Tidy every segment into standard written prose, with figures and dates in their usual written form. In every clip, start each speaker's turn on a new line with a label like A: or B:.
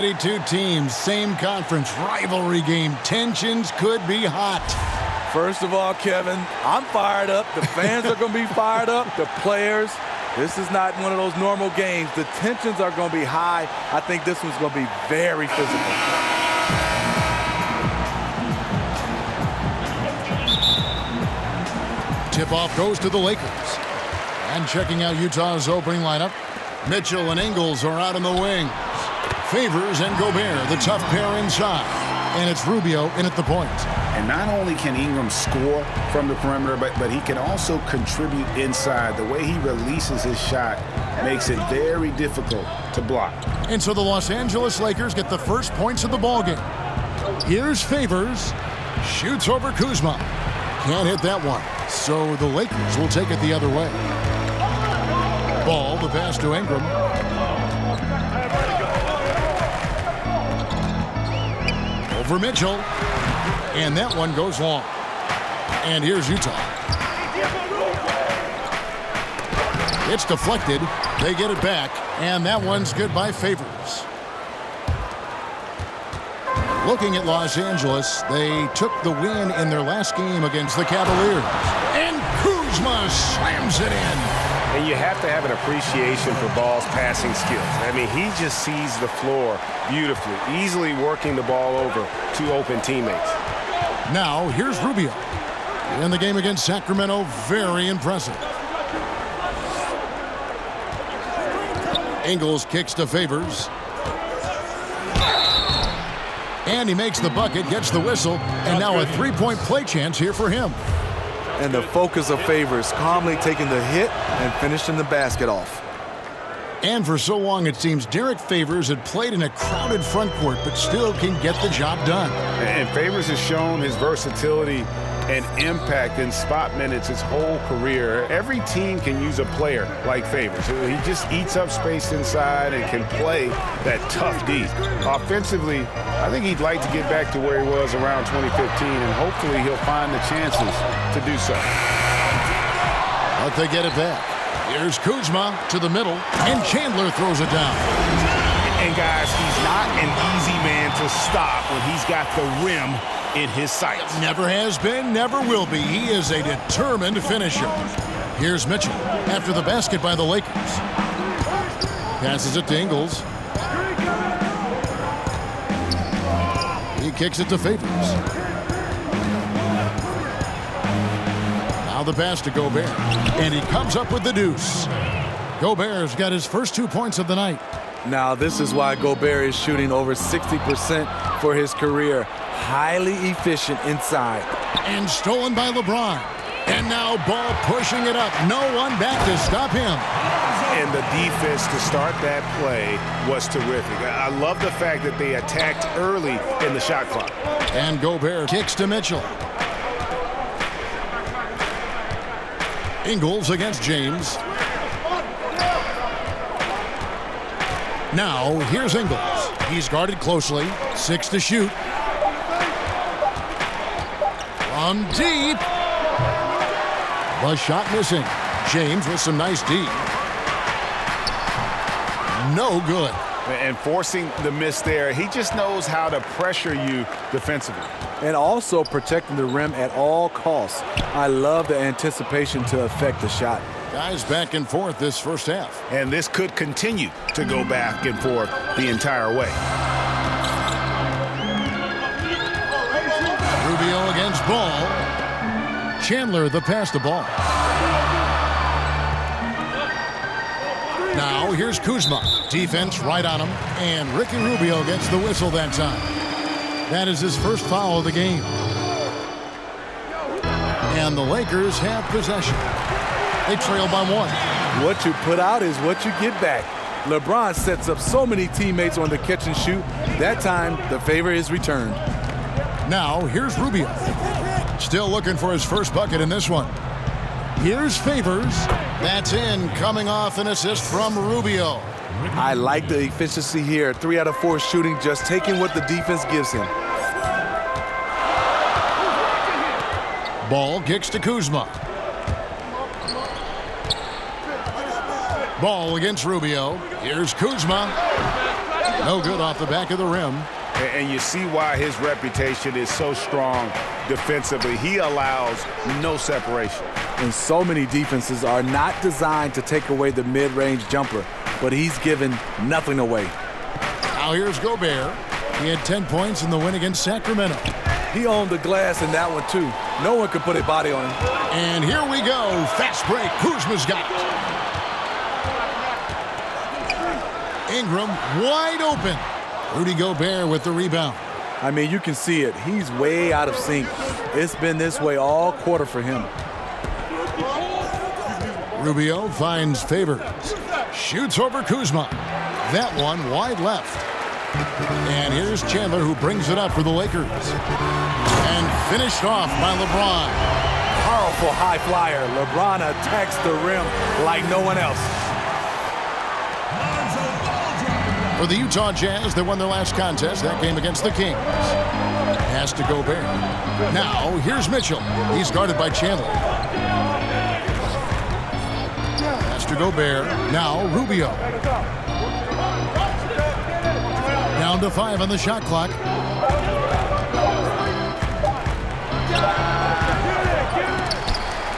A: Two teams, same conference, rivalry game. Tensions could be hot.
B: First of all, Kevin, I'm fired up. The fans are going to be fired up. The players. This is not one of those normal games. The tensions are going to be high. I think this one's going to be very physical.
A: Tip-off goes to the Lakers. And checking out Utah's opening lineup, Mitchell and Ingles are out in the wings. Favors and Gobert, the tough pair inside. And it's Rubio in at the point.
C: And not only can Ingram score from the perimeter, but he can also contribute inside. The way he releases his shot makes it very difficult to block.
A: And so the Los Angeles Lakers get the first points of the ballgame. Here's Favors. Shoots over Kuzma. Can't hit that one. So the Lakers will take it the other way. Ball, the pass to Ingram. For Mitchell, and that one goes long. And here's Utah. It's deflected. They get it back, and that one's good by Favors. Looking at Los Angeles, they took the win in their last game against the Cavaliers. And Kuzma slams it in.
D: And you have to have an appreciation for Ball's passing skills. I mean, he just sees the floor beautifully, easily working the ball over to open teammates.
A: Now, here's Rubio. In the game against Sacramento, very impressive. Ingles kicks to Favors. And he makes the bucket, gets the whistle, and now a three-point play chance here for him.
B: And the focus of Favors, calmly taking the hit and finishing the basket off.
A: And for so long, it seems Derek Favors had played in a crowded front court, but still can get the job done.
C: And Favors has shown his versatility and impact in spot minutes his whole career. Every team can use a player like Favors. He just eats up space inside and can play that tough D. Offensively, I think he'd like to get back to where he was around 2015, and hopefully he'll find the chances to do so.
A: But they get it back. Here's Kuzma to the middle, and Chandler throws it down.
D: And guys, he's not an easy man to stop when he's got the rim in his sights.
A: Never has been, never will be. He is a determined finisher. Here's Mitchell after the basket by the Lakers. Passes it to Ingles. He kicks it to Favors. Now the pass to Gobert. And he comes up with the deuce. Gobert's got his first 2 points of the night.
B: Now this is why Gobert is shooting over 60% for his career. Highly efficient inside.
A: And stolen by LeBron. And now Ball pushing it up. No one back to stop him.
D: And the defense to start that play was terrific. I love the fact that they attacked early in the shot clock.
A: And Gobert kicks to Mitchell. Ingles against James. Now, here's Ingles. He's guarded closely. 6 to shoot. From deep. The shot missing. James with some nice D. No good.
C: And forcing the miss there, he just knows how to pressure you defensively.
B: And also protecting the rim at all costs. I love the anticipation to affect the shot.
A: Guys back and forth this first half.
D: And this could continue to go back and forth the entire way.
A: Rubio against Ball. Chandler the pass to Ball. Now here's Kuzma. Defense right on him. And Ricky Rubio gets the whistle that time. That is his first foul of the game. And the Lakers have possession. They trail by 1.
B: What you put out is what you get back. LeBron sets up so many teammates on the catch and shoot. That time, the favor is returned.
A: Now, here's Rubio. Still looking for his first bucket in this one. Here's Favors. That's in, coming off an assist from Rubio.
B: I like the efficiency here. 3 out of 4 shooting, just taking what the defense gives him.
A: Ball kicks to Kuzma. Ball against Rubio. Here's Kuzma. No good off the back of the rim.
C: And you see why his reputation is so strong defensively. He allows no separation.
B: And so many defenses are not designed to take away the mid-range jumper, but he's given nothing away.
A: Now here's Gobert. He had 10 points in the win against Sacramento.
B: He owned the glass in that one, too. No one could put a body on him.
A: And here we go. Fast break. Kuzma's got it. Ingram wide open. Rudy Gobert with the rebound.
B: I mean, you can see it. He's way out of sync. It's been this way all quarter for him.
A: Rubio finds Favors. Shoots over Kuzma. That one wide left. And here's Chandler, who brings it up for the Lakers. And finished off by LeBron.
B: Powerful high flyer. LeBron attacks the rim like no one else.
A: For the Utah Jazz, they won their last contest, that game against the Kings. Pass to Gobert. Now, here's Mitchell. He's guarded by Chandler. Pass to Gobert. Now, Rubio. Down to 5 on the shot clock.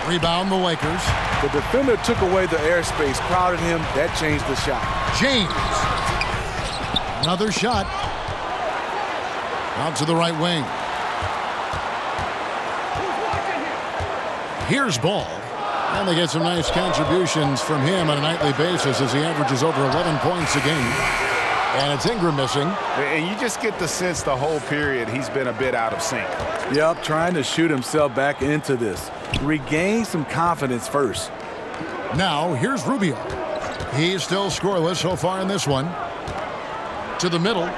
A: Rebound the Lakers.
B: The defender took away the airspace, crowded him. That changed the shot.
A: James. Another shot. Out to the right wing. Here's Ball. And they get some nice contributions from him on a nightly basis as he averages over 11 points a game. And it's Ingram missing.
C: And you just get the sense the whole period he's been a bit out of sync.
B: Yep, trying to shoot himself back into this. Regain some confidence first.
A: Now, here's Rubio. He's still scoreless so far in this one. To the middle.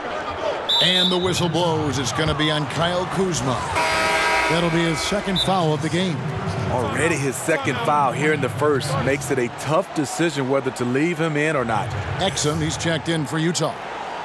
A: And the whistle blows. It's going to be on Kyle Kuzma. That'll be his second foul of the game.
B: Already his second foul here in the first makes it a tough decision whether to leave him in or not.
A: Exum, he's checked in for Utah.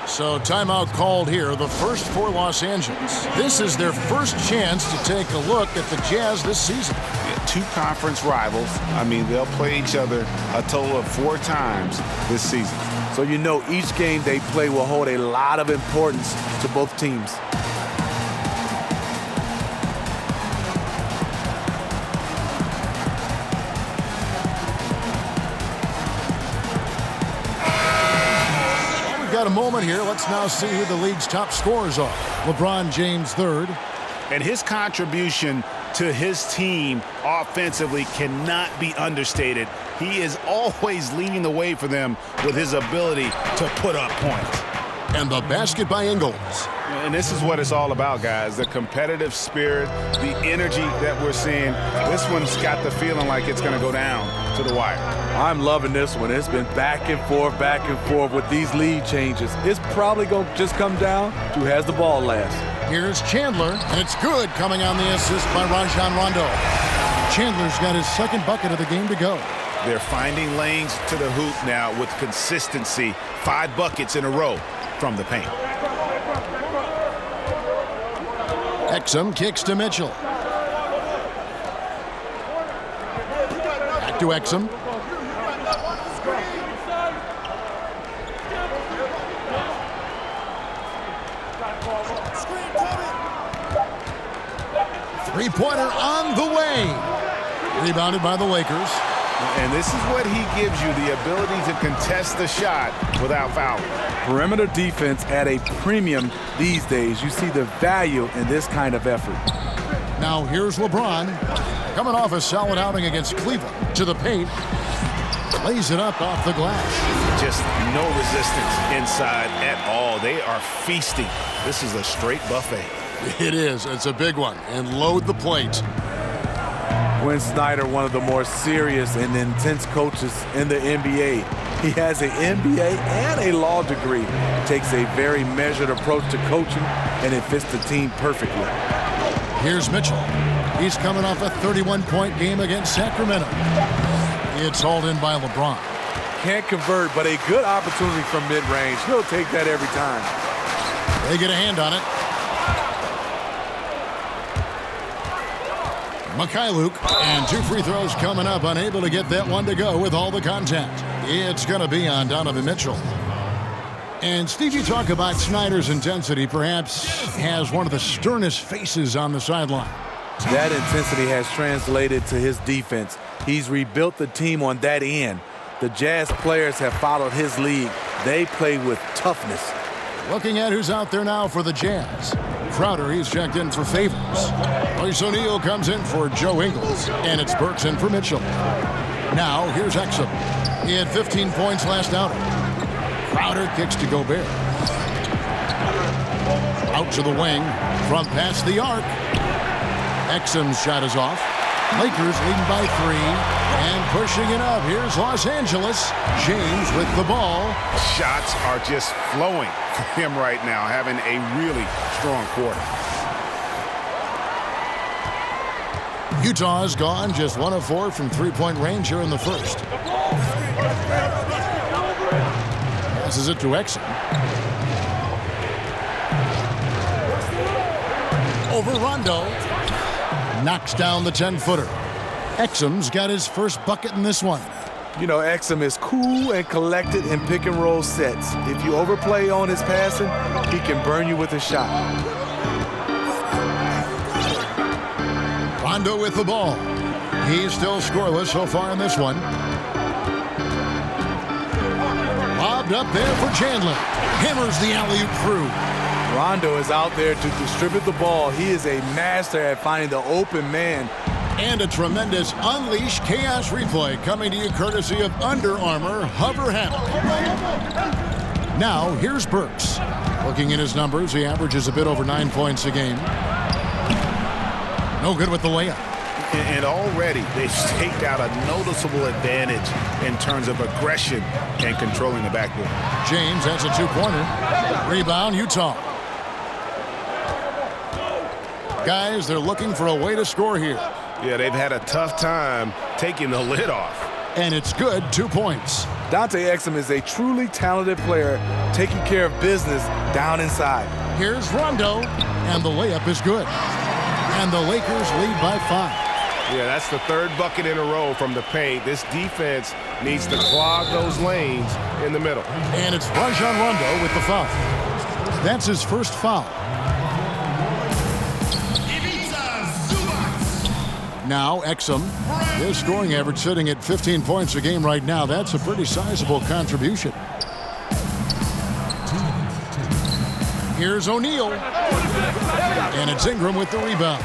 A: So timeout called here, the first for Los Angeles. This is their first chance to take a look at the Jazz this season.
C: Yeah, 2 conference rivals. I mean, they'll play each other a total of 4 times this season.
B: So you know each game they play will hold a lot of importance to both teams.
A: Got a moment here. Let's now see who the league's top scorers are. LeBron James third.
C: And his contribution to his team offensively cannot be understated. He is always leading the way for them with his ability to put up points.
A: And the basket by Ingles.
C: And this is what it's all about, guys. The competitive spirit, the energy that we're seeing. This one's got the feeling like it's going to go down to the wire.
B: I'm loving this one. It's been back and forth with these lead changes. It's probably going to just come down to who has the ball last.
A: Here's Chandler, and it's good coming on the assist by Rajon Rondo. Chandler's got his second bucket of the game to go.
C: They're finding lanes to the hoop now with consistency. 5 buckets in a row from the paint.
A: Exum kicks to Mitchell. Back to Exum. Three-pointer on the way. Rebounded by the Lakers.
C: And this is what he gives you, the ability to contest the shot without fouling.
B: Perimeter defense at a premium these days. You see the value in this kind of effort.
A: Now here's LeBron. Coming off a solid outing against Cleveland. To the paint. Lays it up off the glass.
C: Just no resistance inside at all. They are feasting. This is a straight buffet.
A: It is. It's a big one. And load the plate.
B: Quinn Snyder, one of the more serious and intense coaches in the NBA. He has an MBA and a law degree. Takes a very measured approach to coaching, and it fits the team perfectly.
A: Here's Mitchell. He's coming off a 31-point game against Sacramento. It's hauled in by LeBron.
B: Can't convert, but a good opportunity from mid-range. He'll take that every time.
A: They get a hand on it. Mikhailuk, and 2 free throws coming up, unable to get that one to go with all the contact. It's going to be on Donovan Mitchell. And Steve, you talk about Snyder's intensity, perhaps has one of the sternest faces on the sideline.
B: That intensity has translated to his defense. He's rebuilt the team on that end. The Jazz players have followed his lead. They play with toughness.
A: Looking at who's out there now for the Jazz. Crowder, he's checked in for Favors. Royce O'Neal comes in for Joe Ingles. And it's Burks in for Mitchell. Now, here's Exum. He had 15 points last outing. Crowder kicks to Gobert. Out to the wing. From past the arc. Exum's shot is off. Lakers leading by 3. And pushing it up. Here's Los Angeles. James with the ball.
C: Shots are just flowing for him right now, having a really strong quarter.
A: Utah's gone just 1 of 4 from three-point range here in the first. Passes it to Exum. Over Rondo. Knocks down the 10-footer. Exum's got his first bucket in this one.
B: You know, Exum is cool and collected in pick-and-roll sets. If you overplay on his passing, he can burn you with a shot.
A: Rondo with the ball. He's still scoreless so far in this one. Lobbed up there for Chandler. Hammers the alley-oop through.
B: Rondo is out there to distribute the ball. He is a master at finding the open man.
A: And a tremendous Unleash Chaos replay coming to you courtesy of Under Armour Hover Hammock. Now, here's Burks. Looking at his numbers, he averages a bit over 9 points a game. No good with the layup.
C: And already they've staked out a noticeable advantage in terms of aggression and controlling the backboard.
A: James has a two-pointer. Rebound, Utah. Guys, they're looking for a way to score here.
C: Yeah, they've had a tough time taking the lid off.
A: And it's good, 2 points.
B: Dante Exum is a truly talented player taking care of business down inside.
A: Here's Rondo, and the layup is good. And the Lakers lead by 5.
C: Yeah, that's the third bucket in a row from the paint. This defense needs to clog those lanes in the middle.
A: And it's Rajon Rondo with the foul. That's his first foul. Now, Exum, his scoring average sitting at 15 points a game right now. That's a pretty sizable contribution. Here's O'Neal. And it's Ingram with the rebound.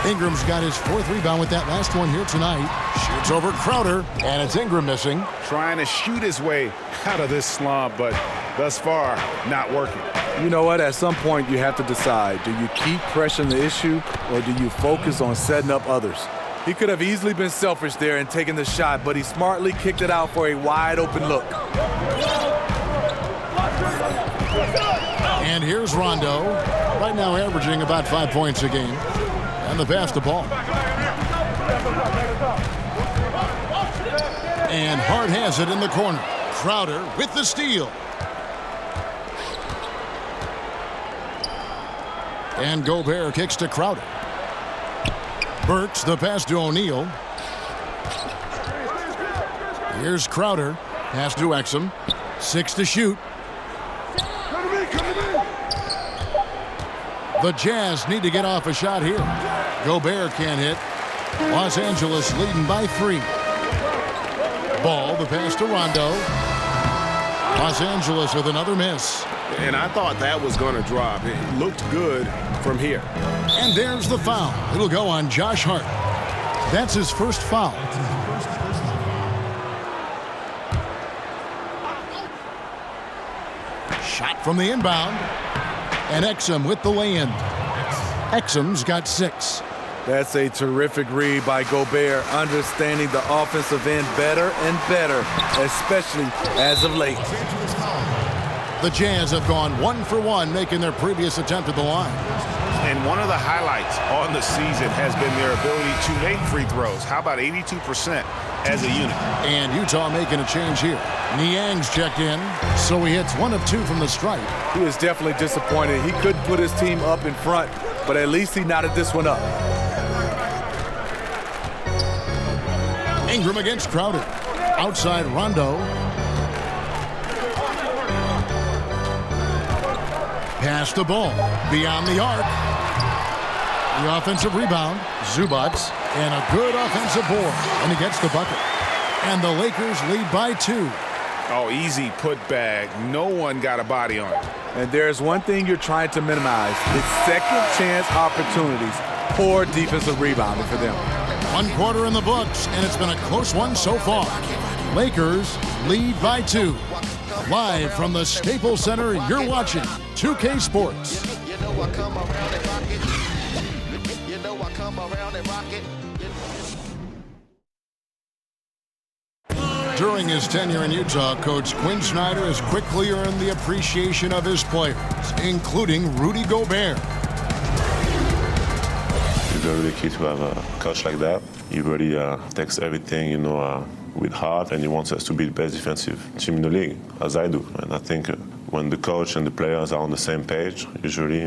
A: Ingram's got his 4th rebound with that last one here tonight. Shoots over Crowder, and it's Ingram missing.
C: Trying to shoot his way out of this slump, but thus far, not working.
B: You know what? At some point, you have to decide. Do you keep pressuring the issue, or do you focus on setting up others? He could have easily been selfish there and taken the shot, but he smartly kicked it out for a wide-open look.
A: And here's Rondo, right now averaging about 5 points a game. And the pass to ball. And Hart has it in the corner. Crowder with the steal. And Gobert kicks to Crowder. Burks, the pass to O'Neal. Here's Crowder. Pass to Exum. 6 to shoot. The Jazz need to get off a shot here. Gobert can't hit. Los Angeles leading by 3. Ball, the pass to Rondo. Los Angeles with another miss.
C: And I thought that was going to drop. It looked good from here.
A: And there's the foul. It'll go on Josh Hart. That's his first foul. Shot from the inbound. And Exum with the lay-in. Exum's got 6.
B: That's a terrific read by Gobert, understanding the offensive end better and better, especially as of late.
A: The Jazz have gone 1 for 1, making their previous attempt at the line.
C: And one of the highlights on the season has been their ability to make free throws. How about 82% as a unit?
A: And Utah making a change here. Niang's checked in, so he hits 1 of 2 from the stripe.
B: He is definitely disappointed. He couldn't put his team up in front, but at least he knotted this one up.
A: Ingram against Crowder. Outside Rondo. Pass the ball beyond the arc. The offensive rebound, Zubac, and a good offensive board, and he gets the bucket. And the Lakers lead by 2.
C: Oh, easy putback. No one got a body on it.
B: And there's one thing you're trying to minimize. It's second chance opportunities. Poor defensive rebounding for them.
A: 1 quarter in the books, and it's been a close one so far. Lakers lead by 2. Live from the Staples Center, you're watching 2K Sports. During his tenure in Utah, Coach Quinn Snyder has quickly earned the appreciation of his players, including Rudy Gobert.
E: It's very really key to have a coach like that. He really takes everything, with heart, and he wants us to be the best defensive team in the league, as I do. And I think when the coach and the players are on the same page, usually,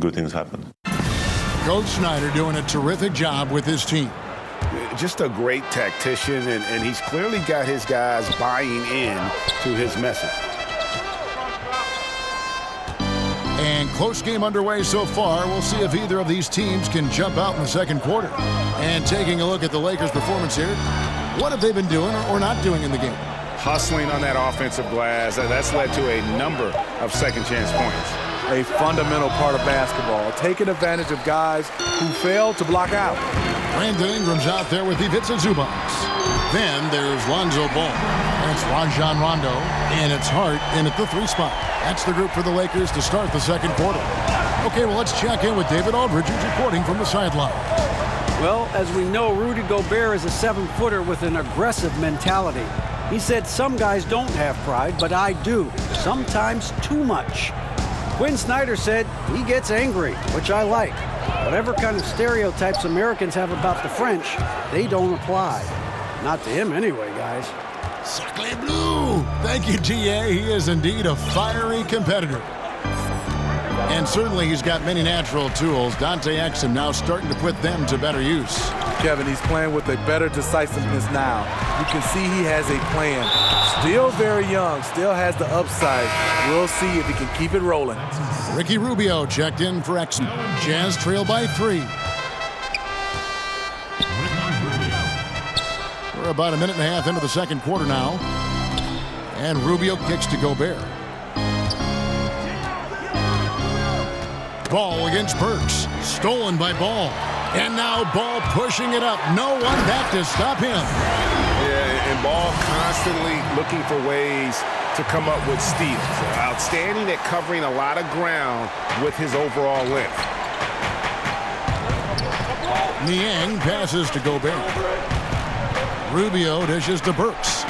E: good things happen.
A: Coach Snyder doing a terrific job with his team.
C: Just a great tactician, and he's clearly got his guys buying in to his message.
A: And close game underway so far. We'll see if either of these teams can jump out in the second quarter. And taking a look at the Lakers' performance here, what have they been doing or not doing in the game?
C: Hustling on that offensive glass. That's led to a number of second chance points.
B: A fundamental part of basketball, taking advantage of guys who fail to block out.
A: Brandon Ingram's out there with Ivica Zubac. Then there's Lonzo Ball. That's Rajon Rondo. And it's Hart in at the 3 spot. That's the group for the Lakers to start the second quarter. Okay, well, let's check in with David Aldridge, who's reporting from the sideline.
F: Well, as we know, Rudy Gobert is a 7-footer with an aggressive mentality. He said some guys don't have pride, but I do. Sometimes too much. Quinn Snyder said he gets angry, which I like. Whatever kind of stereotypes Americans have about the French, they don't apply. Not to him anyway, guys.
A: Sacre bleu! Thank you, T.A. He is indeed a fiery competitor. And certainly he's got many natural tools. Dante Exum now starting to put them to better use.
B: Kevin, he's playing with a better decisiveness now. You can see he has a plan. Still very young, still has the upside. We'll see if he can keep it rolling.
A: Ricky Rubio checked in for Exum. Jazz trail by 3. We're about a minute and a half into the second quarter now. And Rubio kicks to Gobert. Ball against Burks. Stolen by Ball. And now Ball pushing it up. No one back to stop him.
C: Yeah, and Ball constantly looking for ways to come up with steals. Outstanding at covering a lot of ground with his overall length.
A: Niang passes to Gobert. Rubio dishes to Burks.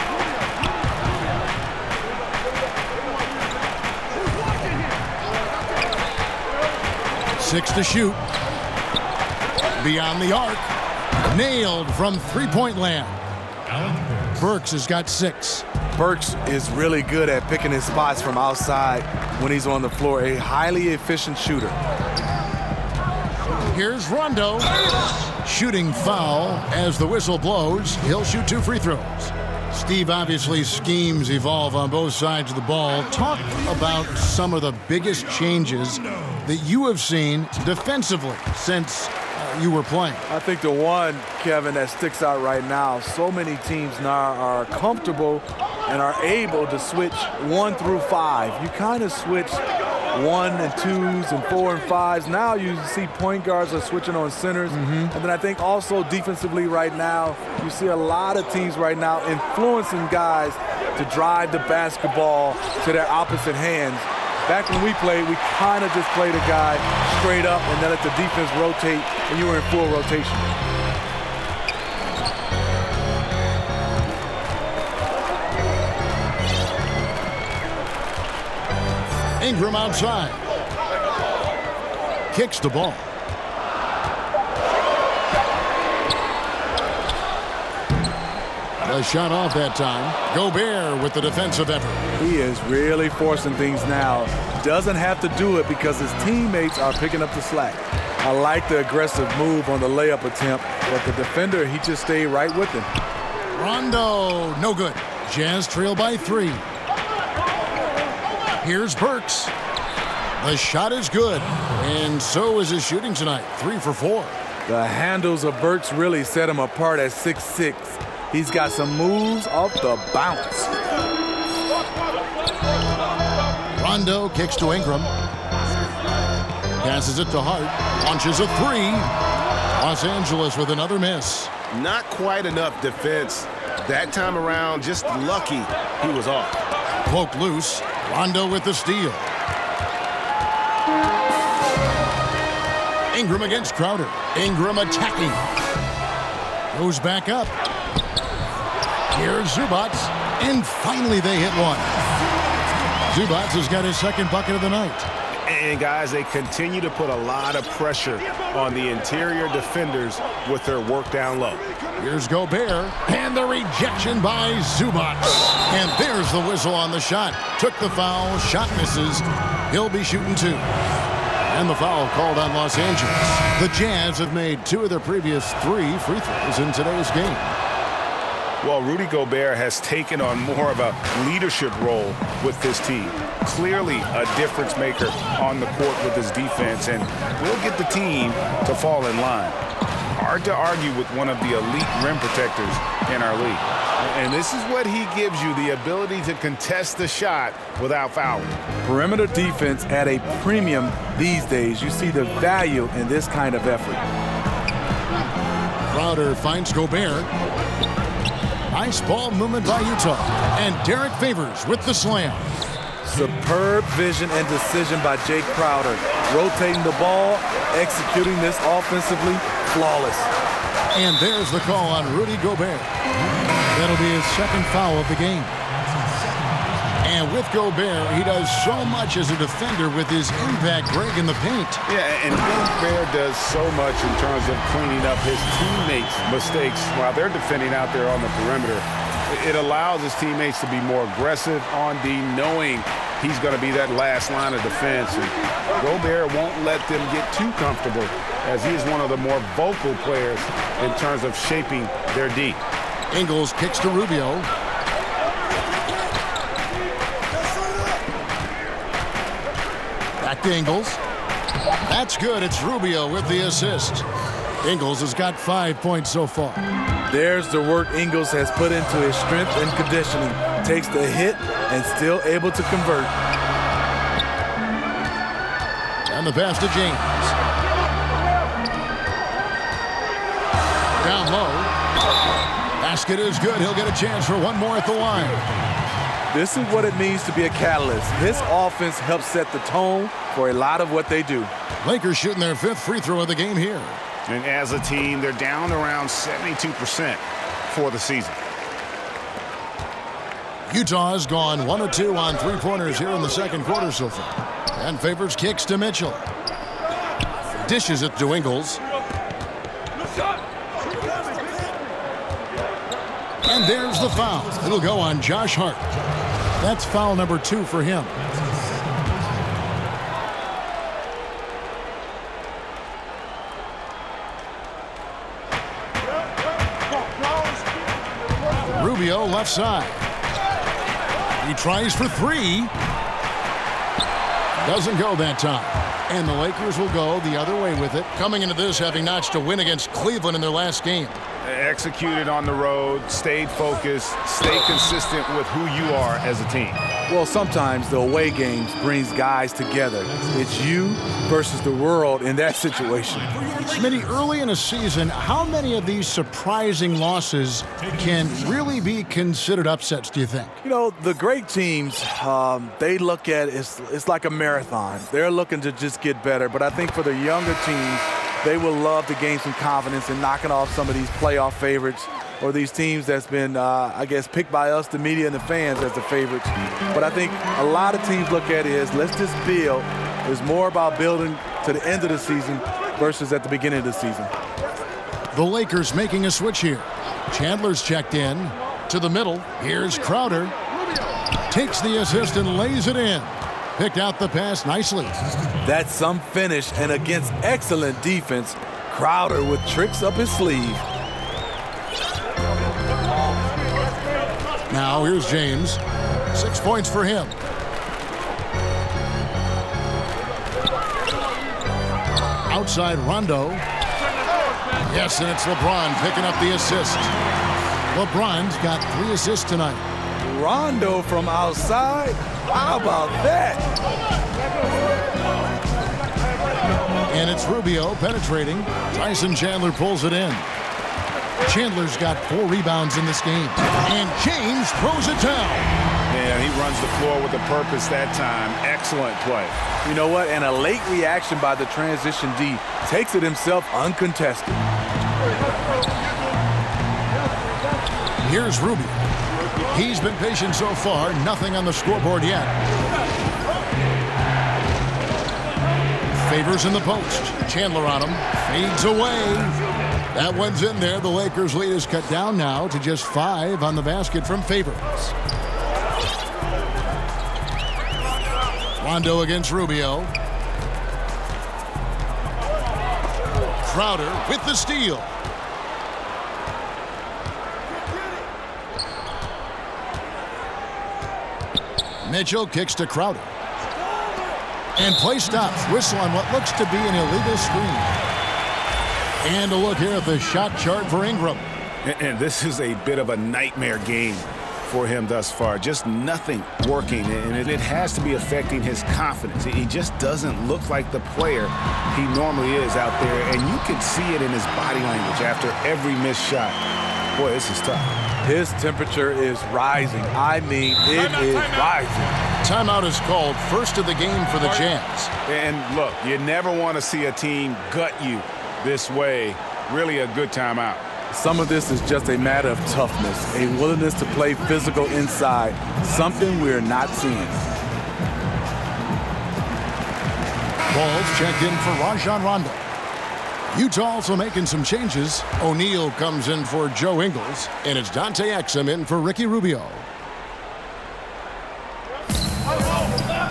A: Six to shoot. Beyond the arc. Nailed from three-point land. Burks has got 6.
B: Burks is really good at picking his spots from outside when he's on the floor. A highly efficient shooter.
A: Here's Rondo. Shooting foul as the whistle blows. He'll shoot 2 free throws. Steve, obviously schemes evolve on both sides of the ball. Talk about some of the biggest changes that you have seen defensively since you were playing.
B: I think the one, Kevin, that sticks out right now, so many teams now are comfortable and are able to switch 1 through 5. You kind of switch 1 and 2s and 4 and 5s. Now you see point guards are switching on centers. And then I think also defensively right now, you see a lot of teams right now influencing guys to drive the basketball to their opposite hands. Back when we played, we kind of just played a guy straight up and then let the defense rotate, and you were in full rotation.
A: Ingram outside. Kicks the ball. A shot off that time. Gobert with the defensive effort.
B: He is really forcing things now. Doesn't have to do it because his teammates are picking up the slack. I like the aggressive move on the layup attempt, but the defender, he just stayed right with him.
A: Rondo, no good. Jazz trail by 3. Here's Burks. The shot is good, and so is his shooting tonight, 3 for 4.
B: The handles of Burks really set him apart at 6'6". He's got some moves off the bounce.
A: Rondo kicks to Ingram. Passes it to Hart. Launches a 3. Los Angeles with another miss.
C: Not quite enough defense. That time around, just lucky he was off.
A: Cloak loose. Rondo with the steal. Ingram against Crowder. Ingram attacking. Goes back up. Here's Zubac. And finally they hit one. Zubac has got his second bucket of the night.
C: And guys, they continue to put a lot of pressure on the interior defenders with their work down low.
A: Here's Gobert, and the rejection by Zubac. And there's the whistle on the shot. Took the foul, shot misses. He'll be shooting 2. And the foul called on Los Angeles. The Jazz have made 2 of their previous 3 free throws in today's game.
C: Well, Rudy Gobert has taken on more of a leadership role with this team. Clearly a difference maker on the court with his defense, and will get the team to fall in line. Hard to argue with one of the elite rim protectors in our league. And this is what he gives you, the ability to contest the shot without fouling.
B: Perimeter defense at a premium these days. You see the value in this kind of effort.
A: Crowder finds Gobert. Nice ball movement by Utah. And Derek Favors with the slam.
B: Superb vision and decision by Jake Crowder. Rotating the ball, executing this offensively, flawless.
A: And there's the call on Rudy Gobert. That'll be his second foul of the game. And with Gobert, he does so much as a defender with his impact break in the paint.
C: Yeah, and Gobert does so much in terms of cleaning up his teammates' mistakes while they're defending out there on the perimeter. It allows his teammates to be more aggressive on D, knowing he's going to be that last line of defense. And Gobert won't let them get too comfortable, as he is one of the more vocal players in terms of shaping their D.
A: Ingles kicks to Rubio. Back to Ingles. That's good. It's Rubio with the assist. Ingles has got 5 points so far.
B: There's the work Ingles has put into his strength and conditioning. Takes the hit and still able to convert.
A: And the pass to James. Down low. Basket is good. He'll get a chance for one more at the line.
B: This is what it means to be a catalyst. This offense helps set the tone for a lot of what they do.
A: Lakers shooting their 5th free throw of the game here.
C: And as a team, they're down around 72% for the season.
A: Utah has gone 1 of 2 on 3-pointers here in the second quarter so far. And Favors kicks to Mitchell. Dishes it to Ingles. And there's the foul. It'll go on Josh Hart. That's foul number 2 for him. Rubio left side. He tries for 3. Doesn't go that time. And the Lakers will go the other way with it, coming into this having notched a win against Cleveland in their last game.
C: Executed on the road, stayed focused, stay consistent with who you are as a team.
B: Well, sometimes the away games brings guys together. It's you versus the world in that situation.
A: Smitty, early in a season, how many of these surprising losses can really be considered upsets, do you think?
B: You know, the great teams, they look at it's like a marathon. They're looking to just get better. But I think for the younger teams, they will love to gain some confidence in knocking off some of these playoff favorites or these teams that's been, I guess, picked by us, the media and the fans, as the favorites. But I think a lot of teams look at it as let's just build. It's more about building to the end of the season versus at the beginning of the season.
A: The Lakers making a switch here. Chandler's checked in to the middle. Here's Crowder. Takes the assist and lays it in. Picked out the pass nicely.
B: That's some finish, and against excellent defense, Crowder with tricks up his sleeve.
A: Now here's James. 6 points for him. Outside Rondo. Yes, and it's LeBron picking up the assist. LeBron's got 3 assists tonight.
B: Rondo from outside? How about that?
A: And it's Rubio penetrating. Tyson Chandler pulls it in. Chandler's got 4 rebounds in this game. And James throws it down.
C: Yeah, he runs the floor with a purpose that time. Excellent play.
B: You know what? And a late reaction by the transition D takes it himself uncontested.
A: Here's Rubio. He's been patient so far. Nothing on the scoreboard yet. Favors in the post. Chandler on him. Fades away. That one's in there. The Lakers' lead is cut down now to just 5 on the basket from Favors. Rondo against Rubio. Crowder with the steal. Mitchell kicks to Crowder. And play stops. Whistle on what looks to be an illegal screen. And a look here at the shot chart for Ingram.
C: And this is a bit of a nightmare game for him thus far. Just nothing working, and it has to be affecting his confidence. He just doesn't look like the player he normally is out there, and you can see it in his body language after every missed shot. Boy, this is tough.
B: His temperature is rising. I mean, it is rising.
A: Timeout is called, first of the game for the Jazz.
C: And look, you never want to see a team gut you this way. Really a good timeout.
B: Some of this is just a matter of toughness, a willingness to play physical inside, something we're not seeing.
A: Ball's checked in for Rajon Rondo. Utah also making some changes. O'Neal comes in for Joe Ingles, and it's Dante Exum in for Ricky Rubio.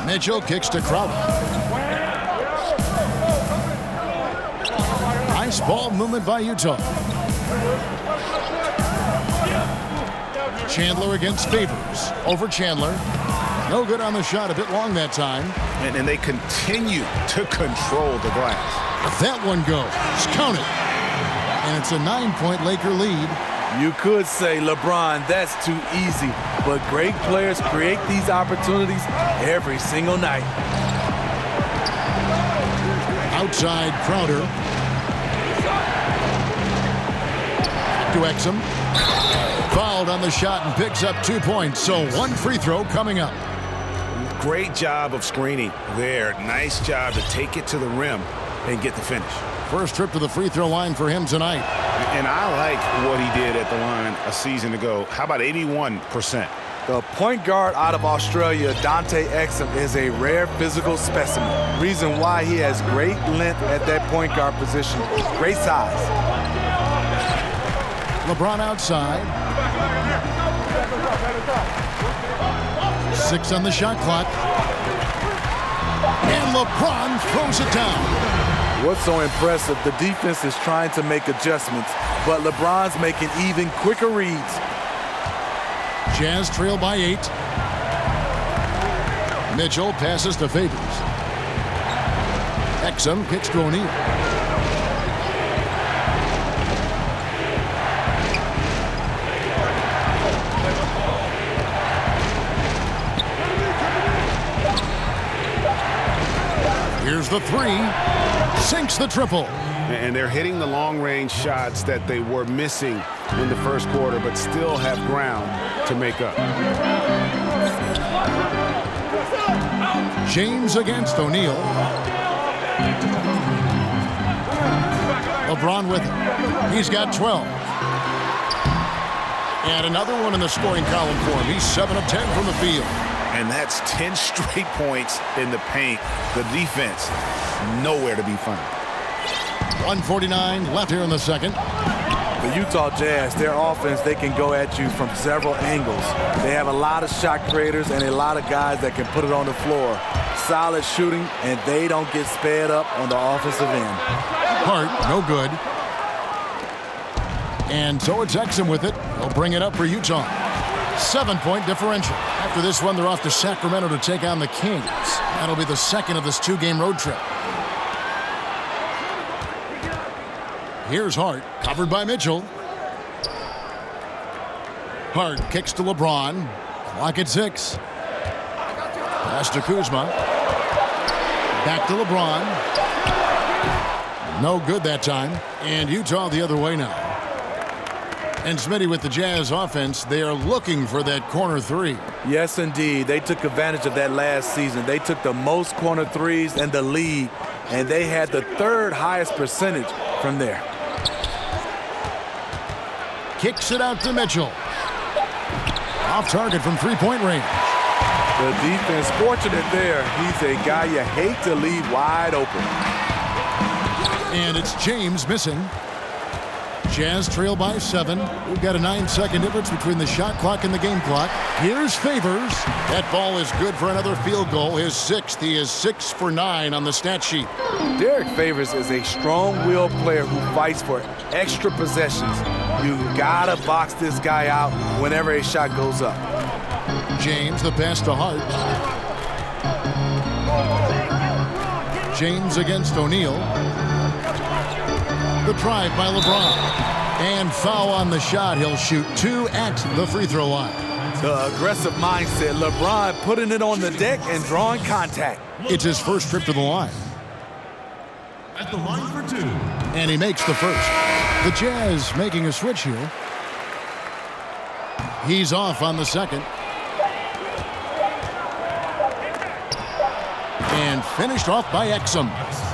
A: Mitchell kicks to Crowder. Nice ball movement by Utah. Chandler against Favors. Over Chandler. No good on the shot. A bit long that time.
C: And they continue to control the glass.
A: That one goes. Count it. And it's a 9-point Laker lead.
B: You could say, LeBron, that's too easy. But great players create these opportunities every single night.
A: Outside Crowder. To Exum. Fouled on the shot and picks up 2 points. So 1 free throw coming up.
C: Great job of screening there. Nice job to take it to the rim and get the finish.
A: First trip to the free throw line for him tonight.
C: And I like what he did at the line a season ago. How about 81%?
B: The point guard out of Australia, Dante Exum, is a rare physical specimen. Reason why he has great length at that point guard position. Great size.
A: LeBron outside. 6 on the shot clock. And LeBron throws it down.
B: What's so impressive, the defense is trying to make adjustments, but LeBron's making even quicker reads.
A: Jazz trail by 8. Mitchell passes to Favors. Exum kicks to O'Neal. Here's the 3. Sinks the triple.
C: And they're hitting the long-range shots that they were missing in the first quarter, but still have ground to make up.
A: James against O'Neal. LeBron with him. He's got 12. And another one in the scoring column for him. He's 7 of 10 from the field.
C: And that's 10 straight points in the paint. The defense, nowhere to be found.
A: 1:49 left here in the second.
B: The Utah Jazz, their offense, they can go at you from several angles. They have a lot of shot creators and a lot of guys that can put it on the floor. Solid shooting, and they don't get sped up on the offensive end.
A: Hart, no good. And so it's Exum with it. He'll bring it up for Utah. 7-point differential. After this one, they're off to Sacramento to take on the Kings. That'll be the second of this 2-game road trip. Here's Hart, covered by Mitchell. Hart kicks to LeBron. Clock at 6. Pass to Kuzma. Back to LeBron. No good that time. And Utah the other way now. And Smitty, with the Jazz offense, they are looking for that corner three.
B: Yes, indeed. They took advantage of that last season. They took the most corner threes in the league, and they had the 3rd highest percentage from there.
A: Kicks it out to Mitchell. Off target from three-point range.
B: The defense fortunate there. He's a guy you hate to leave wide open.
A: And it's James missing. Jazz trail by 7. We've got a 9-second difference between the shot clock and the game clock. Here's Favors. That ball is good for another field goal. His 6th. He is 6 for 9 on the stat sheet.
B: Derek Favors is a strong-willed player who fights for extra possessions. You gotta box this guy out whenever a shot goes up.
A: James, the pass to Hart. James against O'Neal. The drive by LeBron. And foul on the shot. He'll shoot 2 at the free throw line.
B: The aggressive mindset. LeBron putting it on the deck and drawing contact.
A: It's his first trip to the line.
G: At the line for 2.
A: And he makes the first. The Jazz making a switch here. He's off on the second. And finished off by Exum.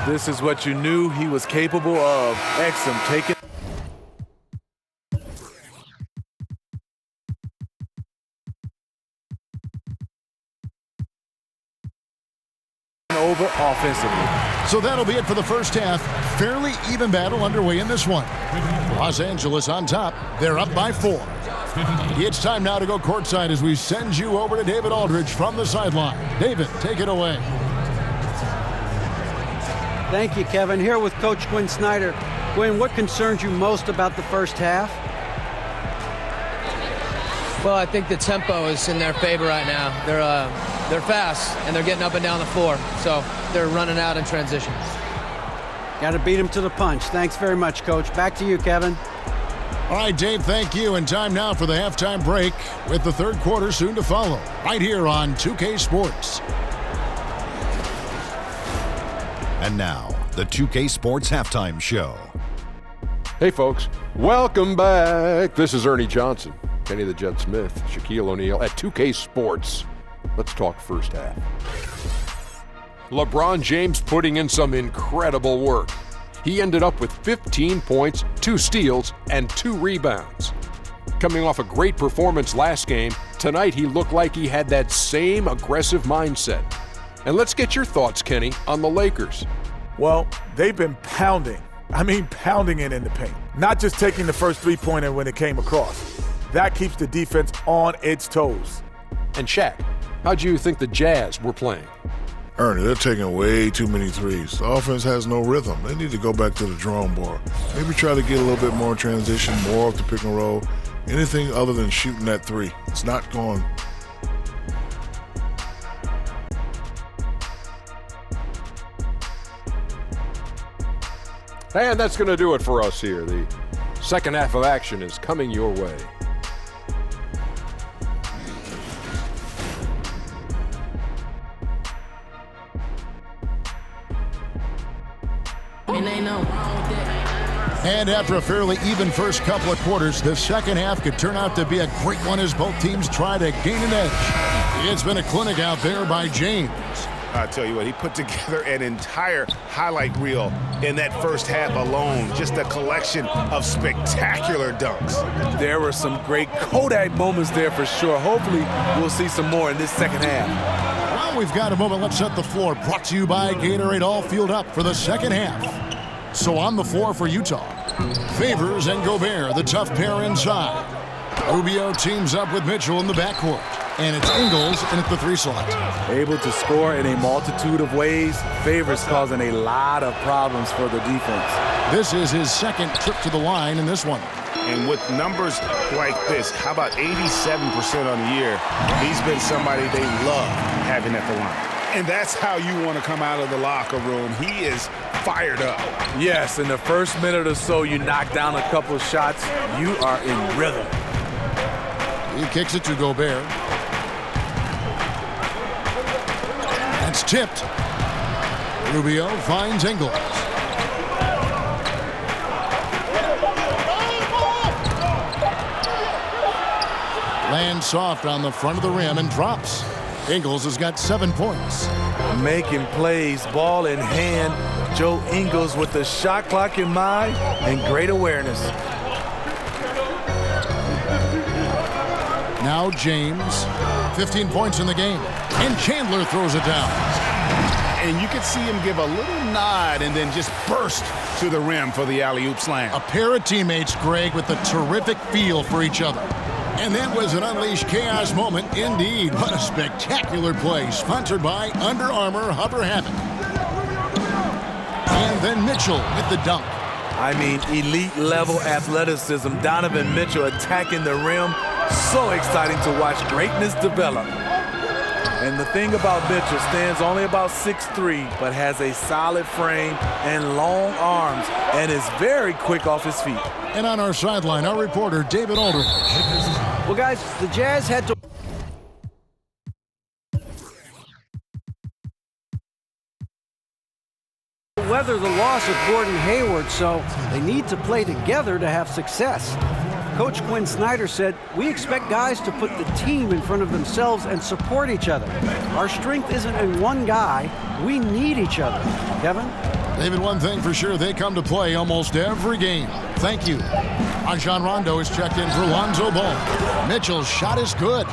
B: This is what you knew he was capable of. Exum taking over offensively.
A: So that'll be it for the first half. Fairly even battle underway in this one. Los Angeles on top. They're up by 4. It's time now to go courtside as we send you over to David Aldridge from the sideline. David, take it away.
F: Thank you, Kevin. Here with Coach Quinn Snyder. Quinn, what concerns you most about the first half?
H: Well, I think the tempo is in their favor right now. They're fast, and they're getting up and down the floor, so they're running out in transition.
F: Got to beat them to the punch. Thanks very much, Coach. Back to you, Kevin.
A: All right, Dave, thank you. And time now for the halftime break with the third quarter soon to follow right here on 2K Sports.
G: And now, the 2K Sports Halftime Show.
I: Hey, folks. Welcome back. This is Ernie Johnson, Kenny the Jet Smith, Shaquille O'Neal at 2K Sports. Let's talk first half. LeBron James putting in some incredible work. He ended up with 15 points, 2 steals, and 2 rebounds. Coming off a great performance last game, tonight he looked like he had that same aggressive mindset. And let's get your thoughts, Kenny, on the Lakers.
B: Well, they've been pounding it in the paint. Not just taking the first three-pointer when it came across. That keeps the defense on its toes.
I: And Shaq, how'd you think the Jazz were playing?
J: Ernie, they're taking way too many threes. The offense has no rhythm. They need to go back to the drawing board. Maybe try to get a little bit more transition, more off the pick and roll. Anything other than shooting that three. It's not going.
I: And that's going to do it for us here. The second half of action is coming your way.
A: And after a fairly even first couple of quarters, the second half could turn out to be a great one as both teams try to gain an edge. It's been a clinic out there by James.
C: I'll tell you what, he put together an entire highlight reel in that first half alone. Just a collection of spectacular dunks.
B: There were some great Kodak moments there for sure. Hopefully, we'll see some more in this second half.
A: Well, we've got a moment. Let's set the floor. Brought to you by Gatorade, all fueled up for the second half. So on the floor for Utah, Favors and Gobert, the tough pair inside. Rubio teams up with Mitchell in the backcourt. And it's Ingles in at the 3 slot.
B: Able to score in a multitude of ways. Favors causing a lot of problems for the defense.
A: This is his second trip to the line in this one.
C: And with numbers like this, how about 87% on the year? He's been somebody they love having at the line. And that's how you want to come out of the locker room. He is fired up.
B: Yes, in the first minute or so, you knock down a couple of shots. You are in rhythm.
A: He kicks it to Gobert. That's tipped. Rubio finds Ingles. Lands soft on the front of the rim and drops. Ingles has got 7 points.
B: Making plays, ball in hand. Joe Ingles with the shot clock in mind and great awareness.
A: Now James, 15 points in the game. And Chandler throws it down.
C: And you could see him give a little nod and then just burst to the rim for the alley-oop slam.
A: A pair of teammates, Greg, with a terrific feel for each other. And that was an Unleashed Chaos moment indeed. What a spectacular play, sponsored by Under Armour Hover Havoc. And then Mitchell with the dunk.
B: I mean, elite-level athleticism. Donovan Mitchell attacking the rim. So exciting to watch greatness develop. And the thing about Mitchell, stands only about 6'3", but has a solid frame and long arms, and is very quick off his feet.
A: And on our sideline, our reporter, David Aldridge.
F: Well, guys, the Jazz had to weather the loss of Gordon Hayward, so they need to play together to have success. Coach Quinn Snyder said, "We expect guys to put the team in front of themselves and support each other. Our strength isn't in one guy. We need each other." Kevin?
A: David, one thing for sure, they come to play almost every game. Thank you. Rajon Rondo is checked in for Lonzo Ball. Mitchell's shot is good.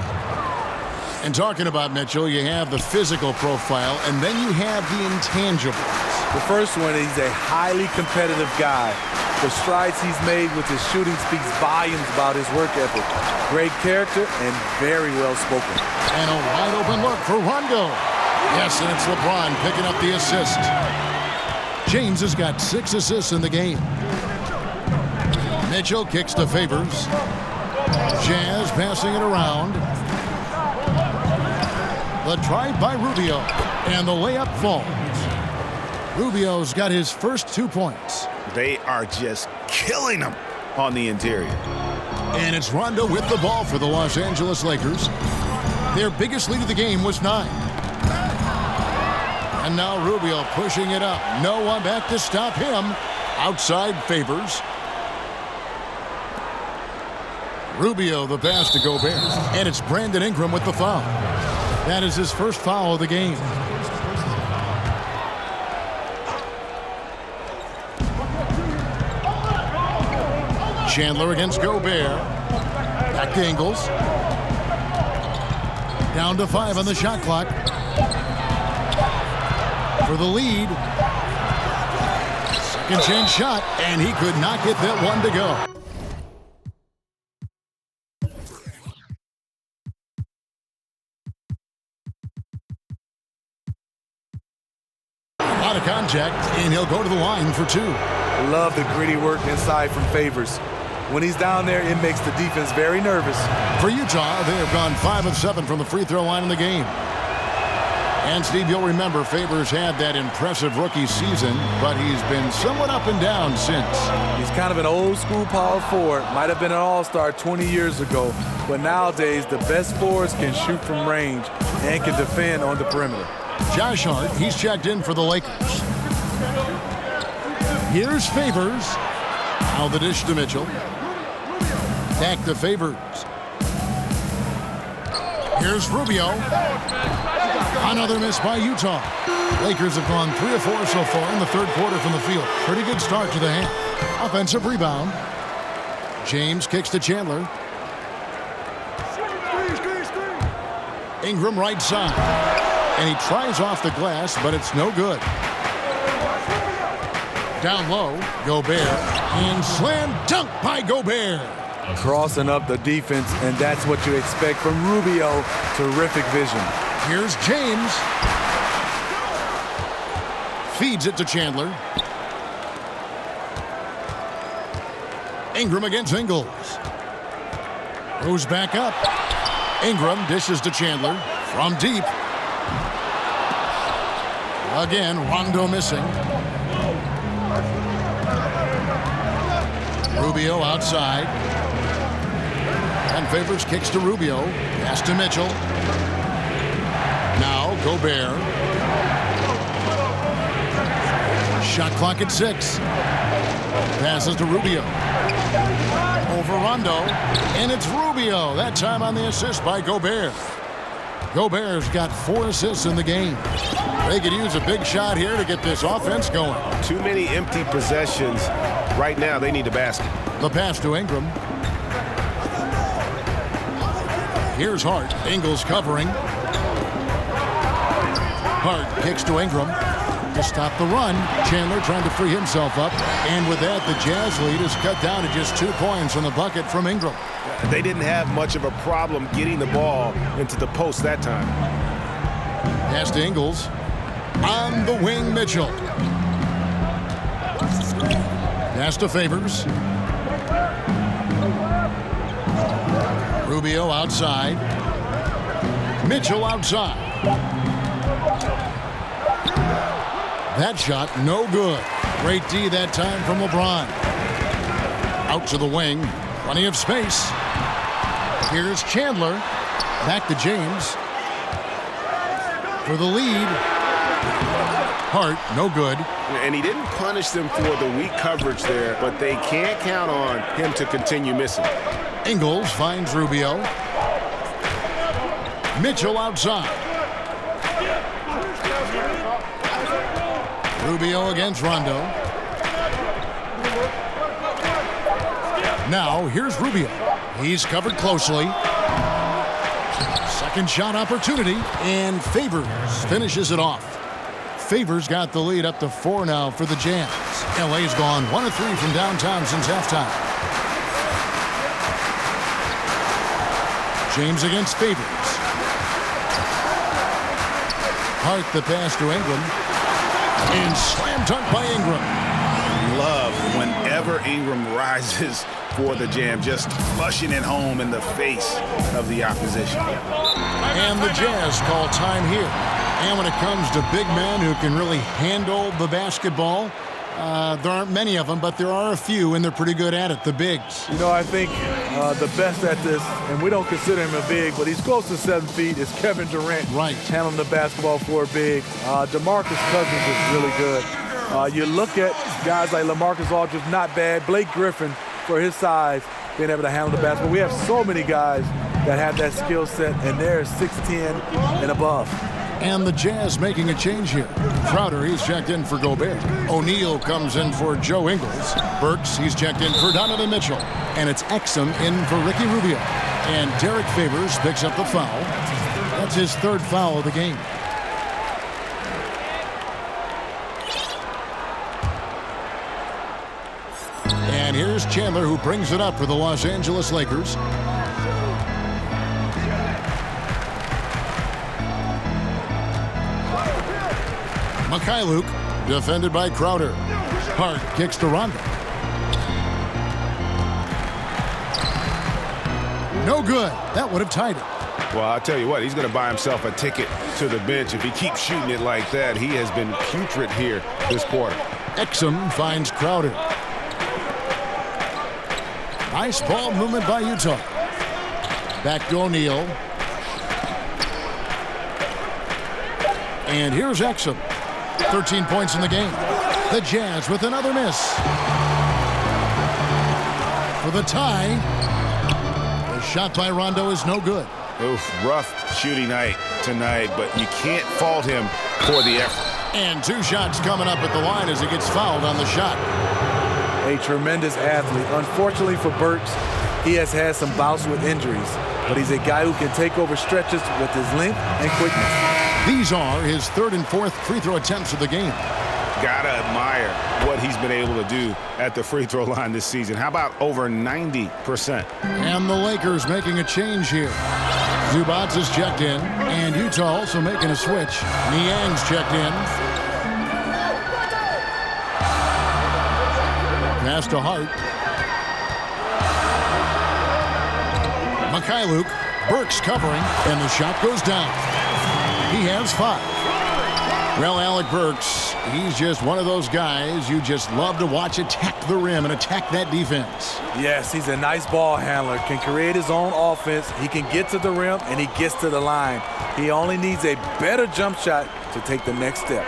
A: And talking about Mitchell, you have the physical profile, and then you have the intangibles.
B: The first one, he's a highly competitive guy. The strides he's made with his shooting speaks volumes about his work ethic. Great character and very well spoken.
A: And a wide open look for Rondo. Yes, and it's LeBron picking up the assist. James has got 6 assists in the game. Mitchell kicks to Favors. Jazz passing it around. The drive by Rubio. And the layup falls. Rubio's got his first 2 points.
C: They are just killing them on the interior.
A: And it's Rondo with the ball for the Los Angeles Lakers. Their biggest lead of the game was 9. And now Rubio pushing it up. No one back to stop him. Outside Favors. Rubio the pass to Gobert. And it's Brandon Ingram with the foul. That is his first foul of the game. Chandler against Gobert. Back to Ingles. Down to 5 on the shot clock. For the lead. Second chance shot, and he could not get that one to go. Out of contact, and he'll go to the line for 2.
B: Love the gritty work inside from Favors. When he's down there, it makes the defense very nervous.
A: For Utah, they have gone 5 of 7 from the free throw line in the game. And Steve, you'll remember Favors had that impressive rookie season, but he's been somewhat up and down since.
B: He's kind of an old school power forward. Might have been an all-star 20 years ago, but nowadays the best forwards can shoot from range and can defend on the perimeter.
A: Josh Hart, he's checked in for the Lakers. Here's Favors. Now the dish to Mitchell. Back to Favors. Here's Rubio. Another miss by Utah. Lakers have gone 3 of 4 so far in the third quarter from the field. Pretty good start to the half. Offensive rebound. James kicks to Chandler. Ingram right side. And he tries off the glass, but it's no good. Down low, Gobert. And slam dunk by Gobert.
B: Crossing up the defense, and that's what you expect from Rubio. Terrific vision.
A: Here's James. Feeds it to Chandler. Ingram against Ingles. Goes back up. Ingram dishes to Chandler from deep. Again, Rondo missing. Rubio outside. And Favors kicks to Rubio. Pass to Mitchell. Now Gobert. Shot clock at 6. Passes to Rubio. Over Rondo. And it's Rubio. That time on the assist by Gobert. Gobert's got 4 assists in the game. They could use a big shot here to get this offense going.
D: Too many empty possessions. Right now, they need a basket.
A: The pass to Ingram. Here's Hart. Ingles covering. Hart kicks to Ingram to stop the run. Chandler trying to free himself up. And with that, the Jazz lead is cut down to just 2 points on the bucket from Ingram.
D: They didn't have much of a problem getting the ball into the post that time.
A: Pass to Ingles. On the wing, Mitchell. Pass to Favors. Rubio outside. Mitchell outside. That shot, no good. Great D that time from LeBron. Out to the wing. Plenty of space. Here's Chandler. Back to James. For the lead. Hart, no good.
D: And he didn't punish them for the weak coverage there, but they can't count on him to continue missing.
A: Ingles finds Rubio. Mitchell outside. Rubio against Rondo. Now, here's Rubio. He's covered closely. Second shot opportunity, and Favors finishes it off. Favors got the lead up to 4 now for the Jazz. LA's gone 1 of 3 from downtown since halftime. James against Favors. Hart the pass to Ingram. And slam dunk by Ingram.
C: Love whenever Ingram rises for the jam, just flushing it home in the face of the opposition.
A: And the Jazz call time here. And when it comes to big men who can really handle the basketball, there aren't many of them, but there are a few, and they're pretty good at it, the bigs.
B: You know, I think the best at this, and we don't consider him a big, but he's close to 7 feet, is Kevin Durant.
A: Right.
B: Handling the basketball for a big. DeMarcus Cousins is really good. You look at guys like LaMarcus Aldridge, not bad. Blake Griffin, for his size, being able to handle the basketball. We have so many guys that have that skill set, and they're 6'10" and above.
A: And the Jazz making a change here. Crowder, he's checked in for Gobert. O'Neal comes in for Joe Ingles. Burks, he's checked in for Donovan Mitchell. And it's Exum in for Ricky Rubio. And Derek Favors picks up the foul. That's his 3rd foul of the game. And here's Chandler, who brings it up for the Los Angeles Lakers. Mikhailuk, defended by Crowder. Hart kicks to Rondo. No good. That would have tied it.
C: Well, I'll tell you what, he's going to buy himself a ticket to the bench. If he keeps shooting it like that, he has been putrid here this quarter.
A: Exum finds Crowder. Nice ball movement by Utah. Back to O'Neal. And here's Exum. 13 points in the game. The Jazz with another miss. For the tie. The shot by Rondo is no good.
C: Oof, rough shooting night tonight, but you can't fault him for the effort.
A: And 2 shots coming up at the line as he gets fouled on the shot.
B: A tremendous athlete. Unfortunately for Burks, he has had some bouts with injuries, but he's a guy who can take over stretches with his length and quickness.
A: These are his 3rd and 4th free throw attempts of the game.
C: Gotta admire what he's been able to do at the free throw line this season. How about over 90%?
A: And the Lakers making a change here. Zubats is checked in, and Utah also making a switch. Niang's checked in. Pass to Hart. Mikhailuk, Burks covering, and the shot goes down. He has 5. Well, Alec Burks, he's just one of those guys you just love to watch attack the rim and attack that defense.
B: Yes, he's a nice ball handler, can create his own offense. He can get to the rim, and he gets to the line. He only needs a better jump shot to take the next step.